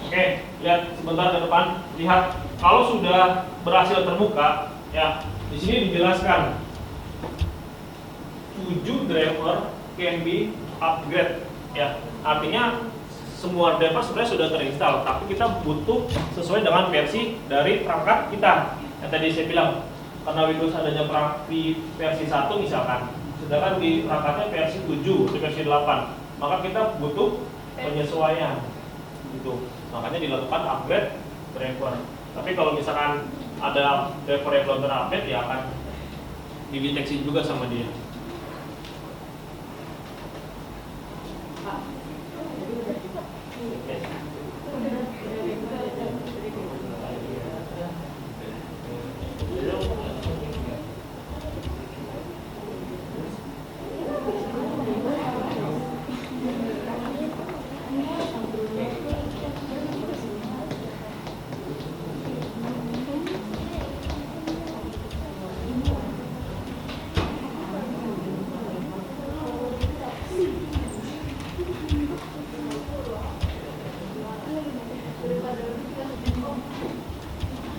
Oke, lihat sebentar ke depan. Lihat kalau sudah berhasil terbuka, ya di sini dijelaskan 7 driver can be upgrade. Ya, artinya semua driver sebenarnya sudah terinstall, tapi kita butuh sesuai dengan versi dari perangkat kita. Yang tadi saya bilang, karena Windows adanya di versi 1 misalkan, sedangkan di perangkatnya versi 7 atau versi 8, maka kita butuh penyesuaian gitu. Makanya dilakukan upgrade driver. Tapi kalau misalkan ada driver yang belum terupdate, ya akan dideteksi juga sama dia.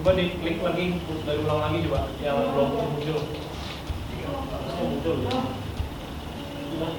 Coba diklik lagi, dari ulang lagi coba yang belum muncul. Harusnya muncul ya. Sudah.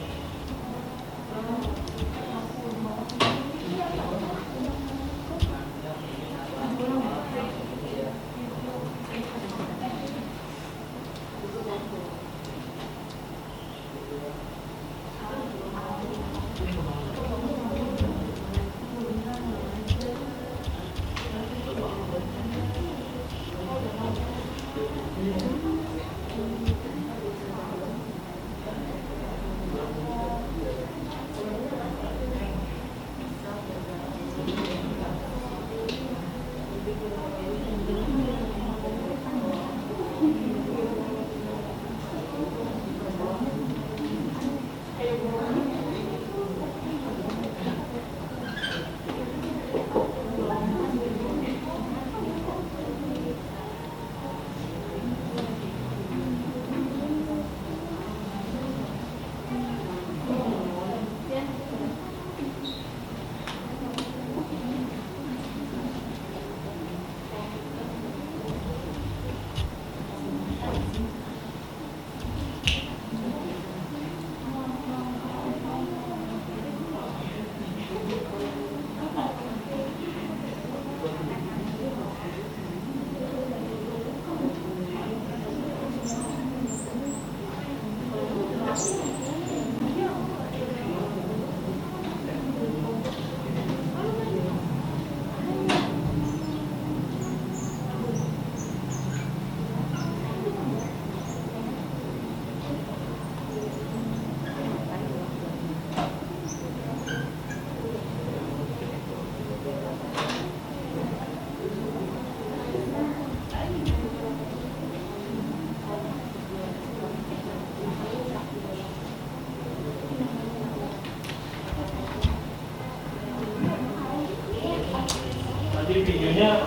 Videonya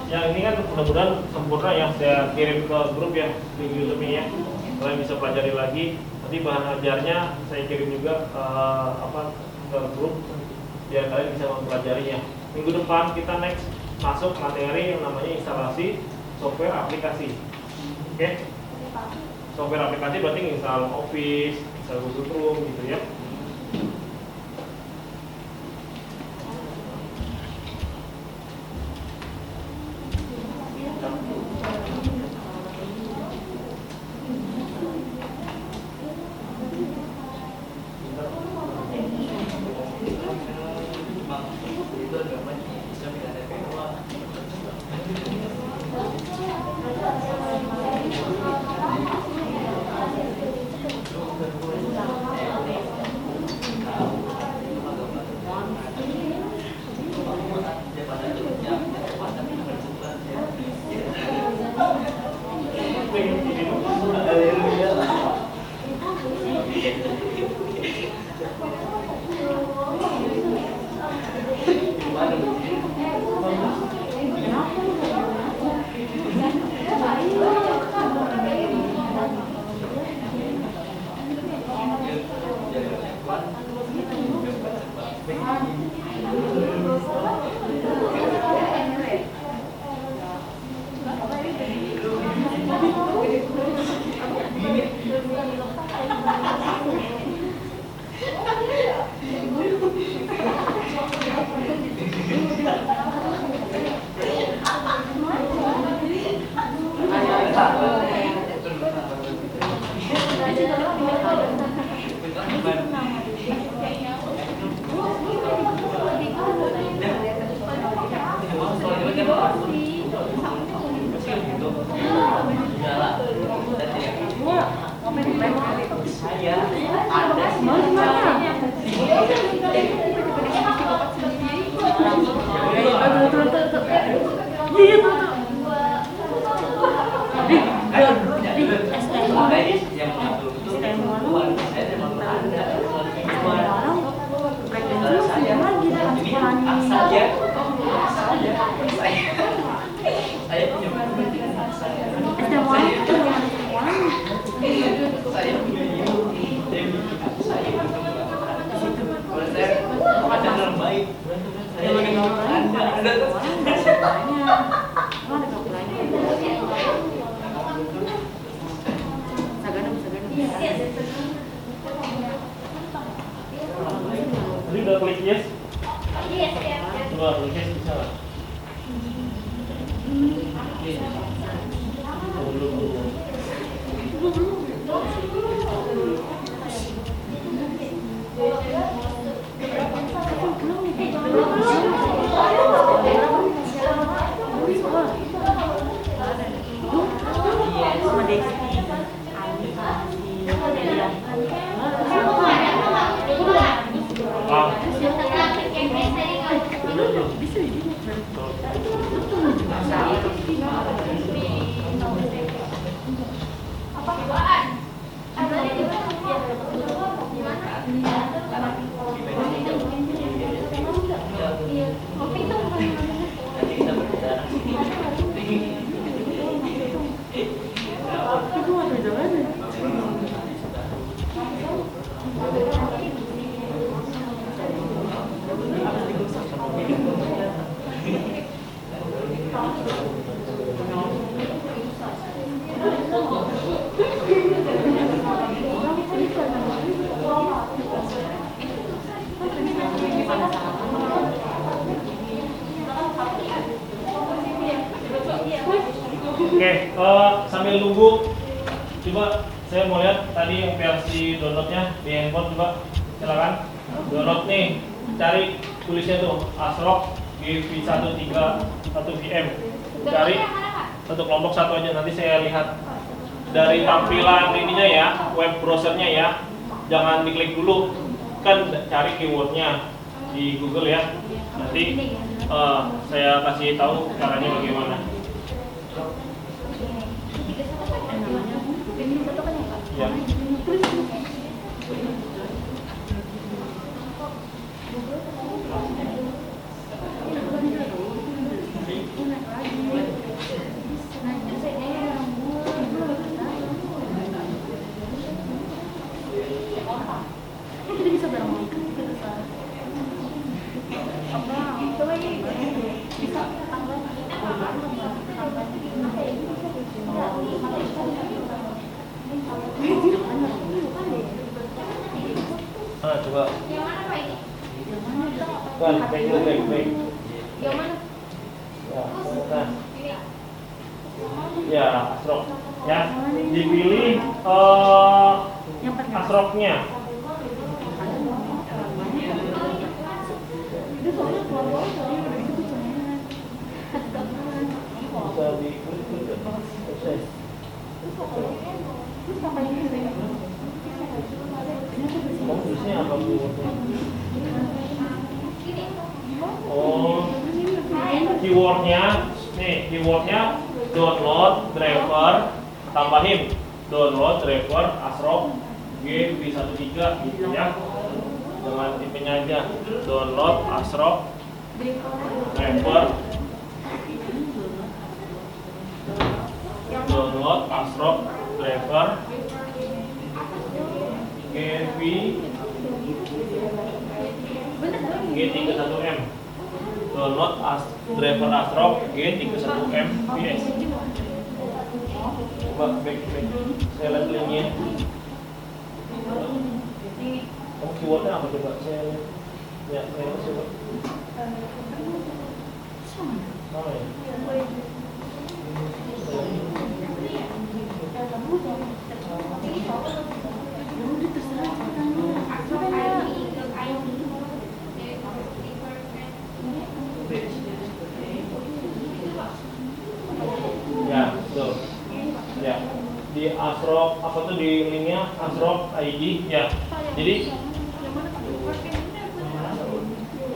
yang ini kan mudah-mudahan sempurna ya, saya kirim ke grup ya di YouTube-nya ya, kalian bisa pelajari lagi. Nanti bahan ajarnya saya kirim juga ke grup biar kalian bisa mempelajarinya. Minggu depan kita next masuk materi yang namanya instalasi software aplikasi. Oke? Software aplikasi berarti install Office, install Google Chrome gitu ya. Tadi udah klik yes? Coba klik yes bisa nggak? Oke, sambil nunggu, coba saya mau lihat tadi yang versi downloadnya di handphone, coba silakan download nih, cari tulisnya tuh Asrock GV131VM, cari untuk kelompok satu aja, nanti saya lihat dari tampilan ininya ya, web browsernya ya, jangan diklik dulu, kan cari keywordnya di Google ya, nanti saya kasih tahu caranya bagaimana. Ya. Coba. Yang mana Pak ini? Bukan, baik. Yang mana? Ya, bukan. Ya, Asrock. Ya, dipilih Asrocknya. Bisa diklik ya. Proses. Tulisnya apa Bu? Oh, keywordnya, nih keywordnya download driver, tambahin download driver Asrock GV13 gitu ya. Dengan tipenya aja, download Asrock driver, download Asrock driver G31M, download driver Asrock G31M VS. Coba back, saya lihat linknya. Oh, keywordnya apa coba? Saya lihat. Ya, saya coba. Sama ya? di Asrock apa tuh di linknya Asrock ID ya. Jadi yang mana Pak?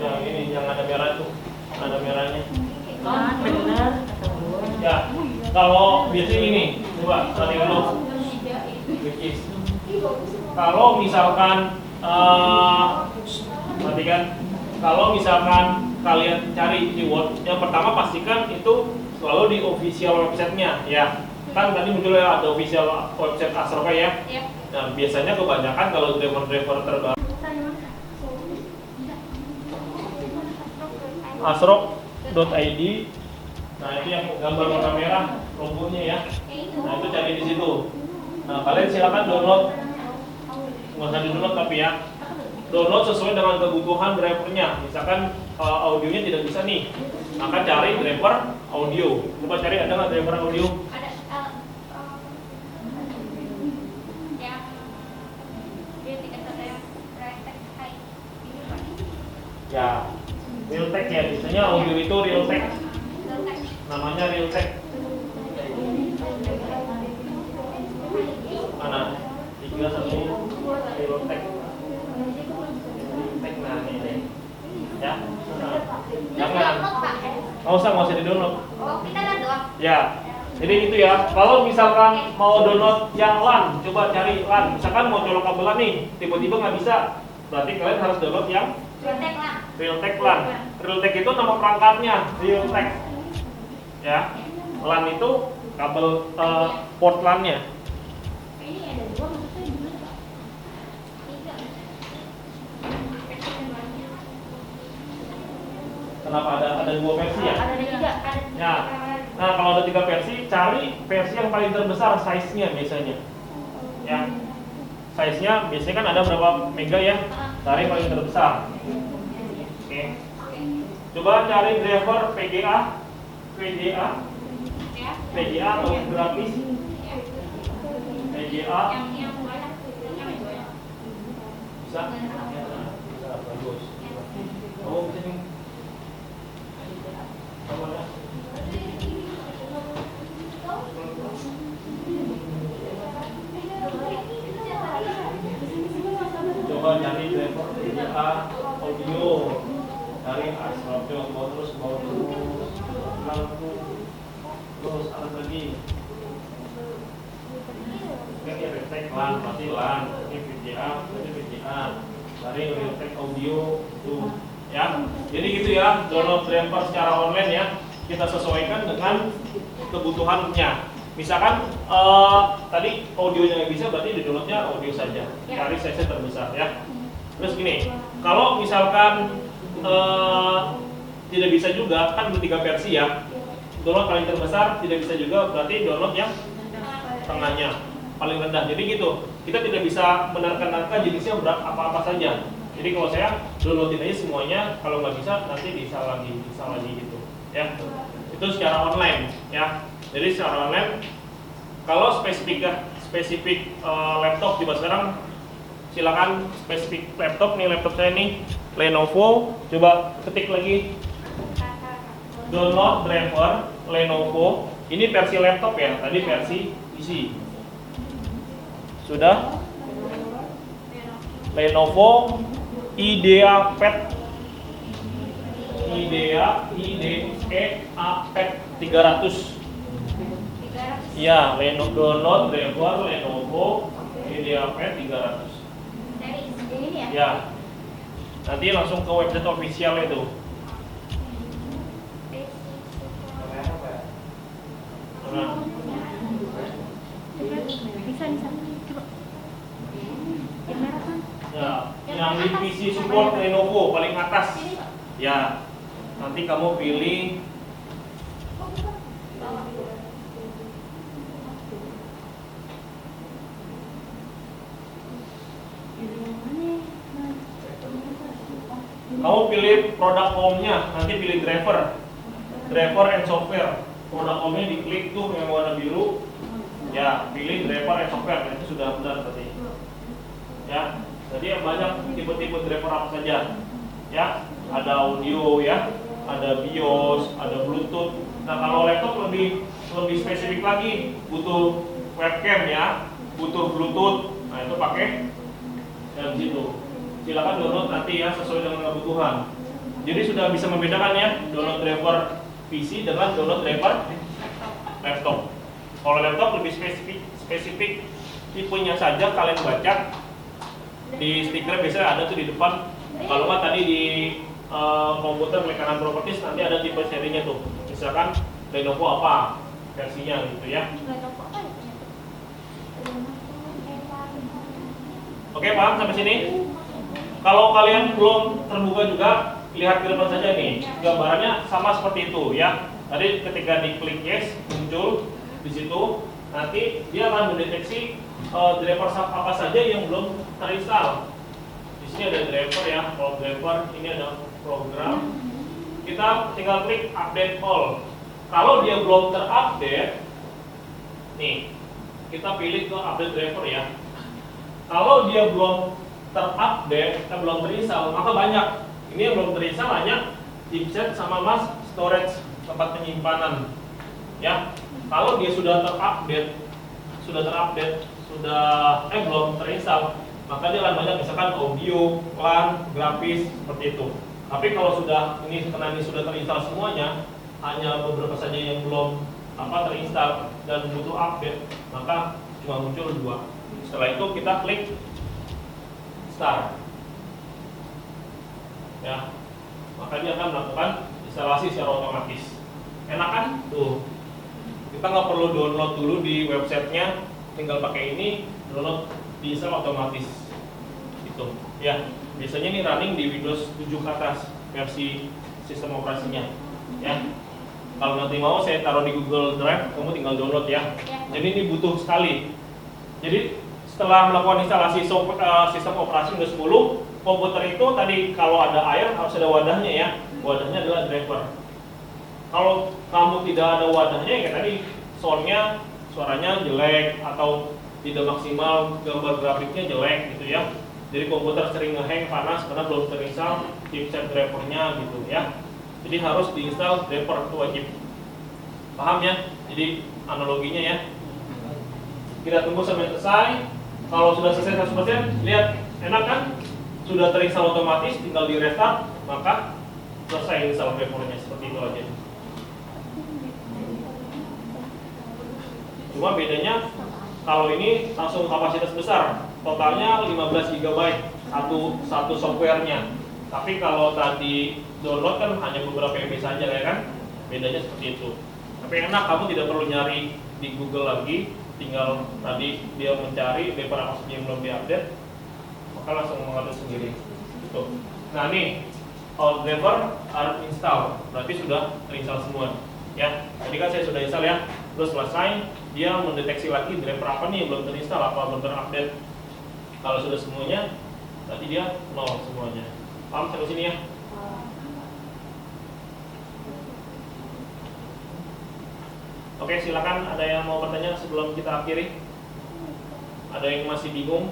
ya ini yang ada merah tuh, ada merahnya. Benar. Ya, kalau biasanya ini, coba tadi dulu. Which is, kalau misalkan perhatikan, kalau misalkan kalian cari keyword, yang pertama pastikan itu selalu di official website-nya ya. Kan tadi muncul ya ada official website Asrock ya. Iya. Nah, biasanya kebanyakan kalau driver-driver terbaru asrock.id. Nah, itu yang gambar warna merah logonya ya. Nah, itu cari di situ. Nah, kalian silakan download. Nggak usah di-download tapi ya. Download sesuai dengan kebutuhan drivernya. Misalkan audionya tidak bisa nih, maka cari driver audio. Coba cari ada nggak driver audio? Ada yang dia tiga yang praktek kayak ini Pak. Ya, Realtek ya. Biasanya audio itu Realtek. Namanya Realtek. Mana? 3 1 Realtek. Realtek nah ini. Ya. Jangan. Nggak usah di-download. Oh, kita lihat doang. Ya. Jadi itu ya. Kalau misalkan mau download yang LAN, coba cari LAN. Misalkan mau colok kabelan nih, tiba-tiba nggak bisa. Berarti kalian harus download yang Praktek lah. Realtek LAN. Realtek itu nama perangkatnya, Realtek. Ya. LAN itu kabel port LAN-nya. Ini ada dua maksudnya gimana Pak? Tiga. Kenapa ada 2 versi ya? Ada tiga. Ada Ya. Nah, kalau ada 3 versi, cari versi yang paling terbesar size-nya biasanya. Ya. Size-nya biasanya kan ada berapa mega ya? Cari paling terbesar. Oke. Coba cari driver VGA Ya. atau grafis Ya. VGA Yang banyak yang banyak. bisa? Bisa, bagus. Oh, bisa nih. Coba ya. Coba cari driver VGA audio dari Asrock, bawa terus terus ada lagi. Oke, Realtek LAN, berarti LAN. Ini VGA, berarti VGA. Dari Realtek audio tuh ya. Jadi gitu ya, download driver secara online ya. Kita sesuaikan dengan kebutuhannya. Misalkan tadi audionya nggak bisa, berarti di downloadnya audio saja. Cari size terbesar ya. Terus gini, kalau misalkan tidak bisa juga, kan 3 versi ya. Download paling terbesar tidak bisa juga, berarti download yang tengahnya paling rendah. Jadi gitu, kita tidak bisa menerka-nerka jenisnya apa-apa saja. Jadi kalau saya downloadin aja semuanya, kalau nggak bisa nanti bisa lagi gitu ya. Itu secara online ya. Jadi secara online, kalau spesifik laptop juga sekarang silakan spesifik laptop nih, laptop saya nih Lenovo. Coba ketik lagi download driver Lenovo. Ini versi laptop ya, tadi versi PC. Sudah? Lenovo IdeaPad 300. Ya, download driver Lenovo IdeaPad 300. Dari ini ya. Ya. Nanti langsung ke website official itu. Nah. Bisa coba. Yang merah kan? Ya, yang di PC support Lenovo paling atas. Ya. Nanti kamu pilih produk home-nya, nanti pilih driver and software. Produk home-nya diklik tuh yang warna biru. Ya, pilih driver and software. Nah, itu sudah benar tadi. Ya, jadi banyak tipe-tipe driver apa saja. Ya, ada audio ya, ada BIOS, ada Bluetooth. Nah, kalau laptop lebih spesifik lagi, butuh webcam ya, butuh Bluetooth, nah itu pakai dari situ. Silakan download nanti ya sesuai dengan kebutuhan. Jadi sudah bisa membedakan ya download driver PC dengan download driver laptop. Kalau laptop lebih spesifik tipenya saja kalian baca di stiker biasanya ada tuh di depan. Kalau nggak tadi di komputer mekanan properties nanti ada tipe serinya tuh. Misalkan Lenovo apa versinya gitu ya. Oke, paham sampai sini? Kalau kalian belum terbuka juga, lihat di depan saja nih. Gambarannya sama seperti itu ya. Tadi ketika diklik yes muncul di situ, nanti dia akan mendeteksi driver apa saja yang belum terinstall. Di sini ada driver ya, kalau driver ini ada program. Kita tinggal klik update all. Kalau dia belum terupdate, nih kita pilih ke update driver ya. Kalau dia belum terupdate, belum terinstall, maka banyak. Ini yang belum terinstall hanya chipset sama mas storage tempat penyimpanan. Ya, kalau dia sudah terupdate, belum terinstall, maka dia akan banyak, misalkan audio, LAN, grafis seperti itu. Tapi kalau sudah ini sudah terinstall semuanya, hanya beberapa saja yang belum terinstall dan butuh update, maka cuma muncul 2. Setelah itu kita klik start. Ya, maka dia akan melakukan instalasi secara otomatis. Enak kan? Tuh, kita nggak perlu download dulu di websitenya, tinggal pakai ini, download diinstal otomatis. Gitu. Ya, biasanya ini running di Windows 7 ke atas versi sistem operasinya. Ya, kalau nanti mau saya taruh di Google Drive, kamu tinggal download ya. Jadi ini butuh sekali. Jadi setelah melakukan instalasi sistem operasi Windows 10, komputer itu tadi kalau ada air harus ada wadahnya ya. Wadahnya adalah driver. Kalau kamu tidak ada wadahnya ya tadi suaranya jelek atau tidak maksimal, gambar grafiknya jelek gitu ya. Jadi komputer sering nge-hang, panas karena belum terinstall chipset drivernya gitu ya. Jadi harus diinstal driver, itu wajib. Paham ya? Jadi analoginya ya. Kita tunggu sampai selesai. Kalau sudah selesai 100%, lihat enak kan? Sudah terinstall otomatis, tinggal di restart, maka selesai install drivernya, seperti itu aja. Cuma bedanya kalau ini langsung kapasitas besar, totalnya 15 GB satu softwarenya. Tapi kalau tadi download kan hanya beberapa MB saja ya kan? Bedanya seperti itu. Tapi enak, kamu tidak perlu nyari di Google lagi, tinggal tadi dia mencari beberapa saja yang belum diupdate, maka langsung mengupdate sendiri. Gitu. Nah nih, all driver are install, berarti sudah terinstall semua. Ya, tadi kan saya sudah install ya, terus selesai, dia mendeteksi lagi driver apa nih yang belum terinstall, apa belum terupdate. Kalau sudah semuanya, berarti dia nol semuanya. Paham sampai sini ya? Oke, silakan ada yang mau bertanya sebelum kita akhiri? Ada yang masih bingung?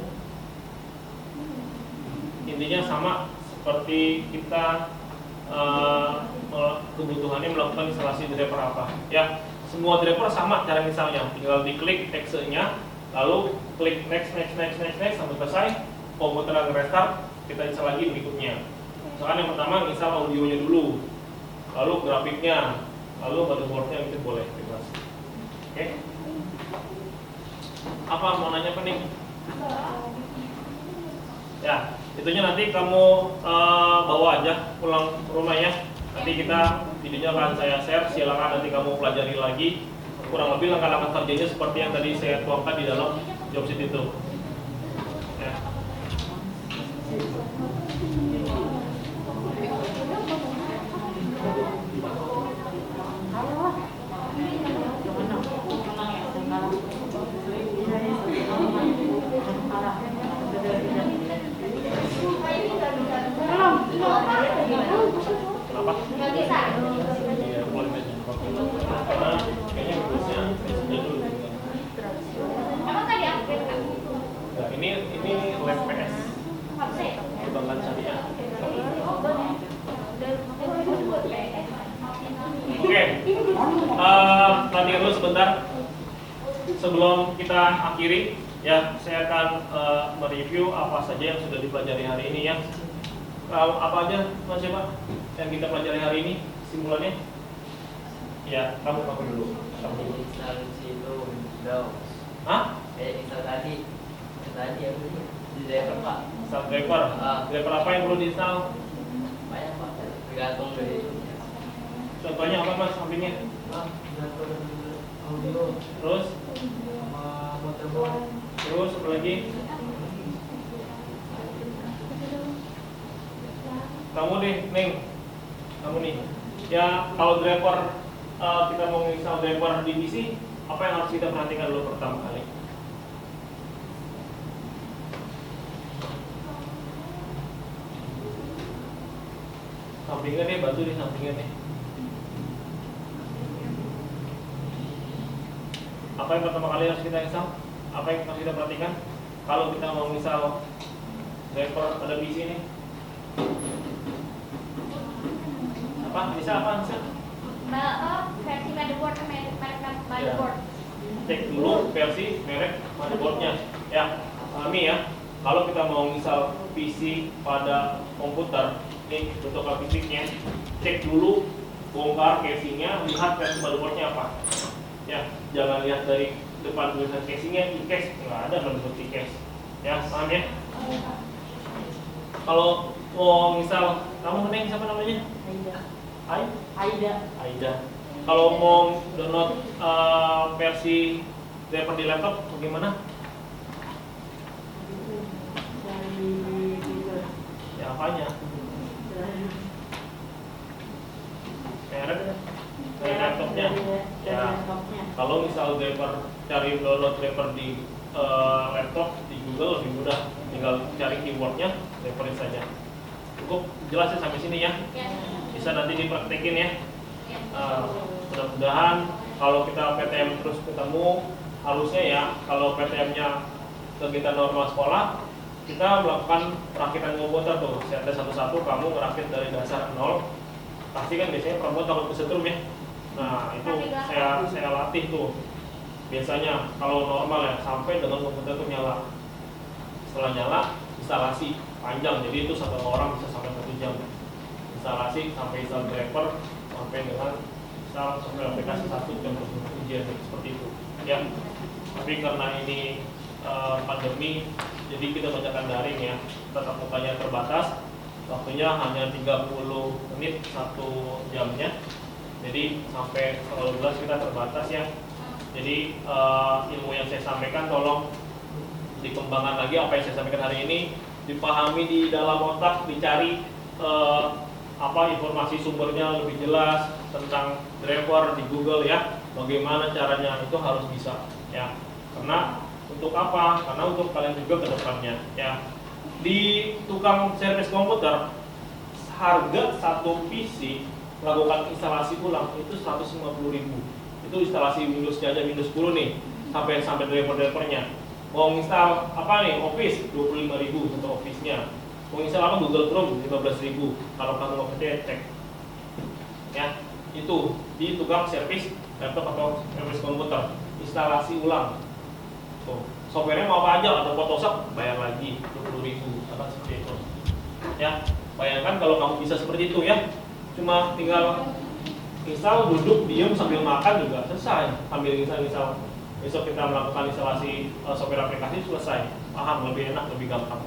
Intinya sama seperti kita kebutuhannya melakukan instalasi driver apa. Ya, semua driver sama cara misalnya, tinggal diklik exe-nya, lalu klik next sampai selesai, komputer akan restart, kita install lagi berikutnya. Misalkan yang pertama install audionya dulu, lalu grafiknya, lalu motherboardnya itu boleh bebas. Oke? Apa mau nanya apa nih? Ya, itunya nanti kamu bawa aja pulang ke rumah ya. Nanti kita videonya akan saya share, silakan nanti kamu pelajari lagi. Kurang lebih langkah-langkah kerjanya seperti yang tadi saya tuangkan di dalam job sheet itu. Ya. Kenapa? Nggak bisa. Iya, boleh aja. Karena kayaknya bagusnya sudah dulu. Emang tadi update kan? sebelum kita akhiri ya, saya akan mereview apa saja yang sudah dipelajari hari ini ya. Apa aja Mas Pak yang kita pelajari hari ini simpulannya? Ya, kamu dulu. Kamu. Install itu Windows. Hah? Kayak install tadi apa sih? Di driver Pak. Install driver. Driver apa yang perlu diinstal? Banyak Pak. Tergantung dari Contohnya apa Mas sampingnya? driver audio Terus sama motherboard. terus apa lagi? Kamu deh, Neng. Kamu nih. Ya, kalau driver kita mau install driver di PC, apa yang harus kita perhatikan dulu pertama kali? Sampingnya deh, batu di sampingnya deh. Apa yang pertama kali harus kita install? Apa yang harus kita perhatikan? Kalau kita mau install driver pada PC ini, apa? Bisa apa? Bisa? Versi motherboard motherboard. Cek dulu versi merek motherboardnya. Ya, pahami ya. Kalau kita mau install PC pada komputer, ini bentuk fisiknya, cek dulu, bongkar casingnya, lihat versi motherboardnya apa. Ya, jangan lihat dari depan tulisan casingnya e-case, nggak ada bentuk e-case. Ya, paham ya? Kalau mau install, kamu Neng siapa namanya? Aida. Kalau mau download versi driver di laptop, bagaimana? Ya apanya? Merek dari laptopnya. Ya. Kalau misal driver cari download driver di laptop di Google lebih mudah, tinggal cari keywordnya, driverin saja. Cukup jelas ya sampai sini ya. Bisa nanti dipraktekin ya. Mudah-mudahan kalau kita PTM terus ketemu, harusnya ya kalau PTM-nya kegiatan normal sekolah, kita melakukan perakitan komputer tuh. CT satu-satu kamu ngerakit dari dasar nol. Pasti kan biasanya perempuan takut kesetrum ya. Nah itu saya latih tuh. Biasanya kalau normal ya sampai dengan komputer itu nyala. Setelah nyala, instalasi panjang. Jadi itu satu orang bisa sampai 1 jam. Instalasi sampai install driver sampai dengan install software aplikasi 1 jam ujian seperti itu ya. Tapi karena ini pandemi, jadi kita bacakan daring ya, tatap mukanya terbatas, waktunya hanya 30 menit 1 jamnya, jadi sampai 12 kita terbatas ya. Jadi ilmu yang saya sampaikan tolong dikembangkan lagi, apa yang saya sampaikan hari ini dipahami di dalam otak, dicari informasi sumbernya lebih jelas tentang driver di Google ya, bagaimana caranya, itu harus bisa ya. Karena untuk apa? Karena untuk kalian juga ke depannya ya. Di tukang servis komputer, harga satu PC melakukan instalasi ulang itu 150.000. Itu instalasi Windows aja, Windows 10 nih, sampai driver-drivernya. Mau install apa nih? Office 25.000 untuk Office-nya. Mau install apa? Google Chrome 15.000. Kalau kamu nggak percaya cek ya. Itu di tukang servis laptop atau servis komputer, instalasi ulang. Tuh, softwarenya mau apa aja, atau Photoshop bayar lagi 20.000, apa seperti itu ya. Bayangkan kalau kamu bisa seperti itu ya, cuma tinggal install, duduk, diam sambil makan juga selesai, sambil install. Besok kita melakukan instalasi software aplikasi, selesai, paham, lebih enak, lebih gampang.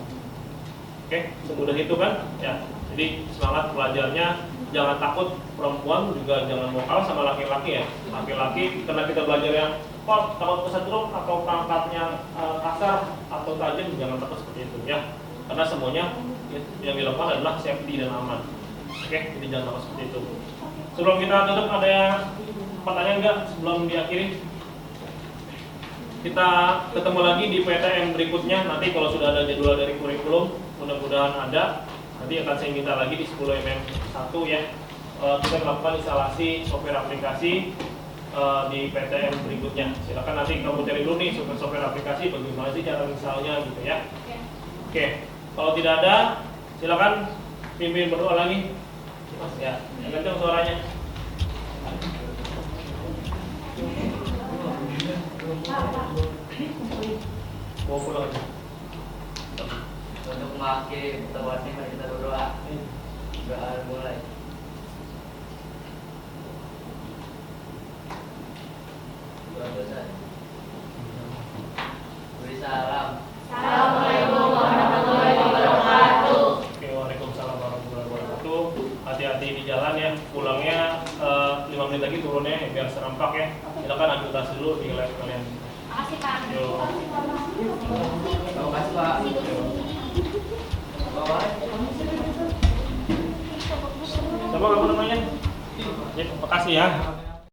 Oke, semudah itu kan ya. Jadi semangat belajarnya, jangan takut. Perempuan juga jangan mau kalah sama laki-laki ya. Laki-laki karena kita belajar yang kok takut kesetrum atau perangkatnya kasar atau tajam, jangan takut seperti itu ya. Karena semuanya yang dilakukan adalah safety dan aman. Oke, jadi jangan takut seperti itu. Sebelum kita tutup, ada pertanyaan nggak sebelum diakhiri? Kita ketemu lagi di PTM berikutnya. Nanti kalau sudah ada jadwal dari kurikulum, mudah-mudahan ada. Nanti akan saya minta lagi di 10mm1 ya. Kita melakukan instalasi software aplikasi di PTM berikutnya. Silakan nanti kamu cari dulu nih software aplikasi, bagaimana sih cara installnya gitu ya. Oke, kalau tidak ada, silakan pimpin berdoa lagi. Ya, kencang suaranya. Bawa pulang aja. Untuk mengakhiri pertemuan ini mari kita berdoa. Doa mulai. Doa dosa. Beri salam. Assalamualaikum warahmatullahi wabarakatuh. Oke, waalaikumsalam warahmatullahi wabarakatuh. Hati-hati di jalan ya. Pulangnya 5 menit lagi turunnya biar serempak ya. Silakan ambil tas dulu di lab kalian. Makasih Pak. Yo. Terima kasih Pak. Bye. Siapa kamu namanya? Ya, makasih ya.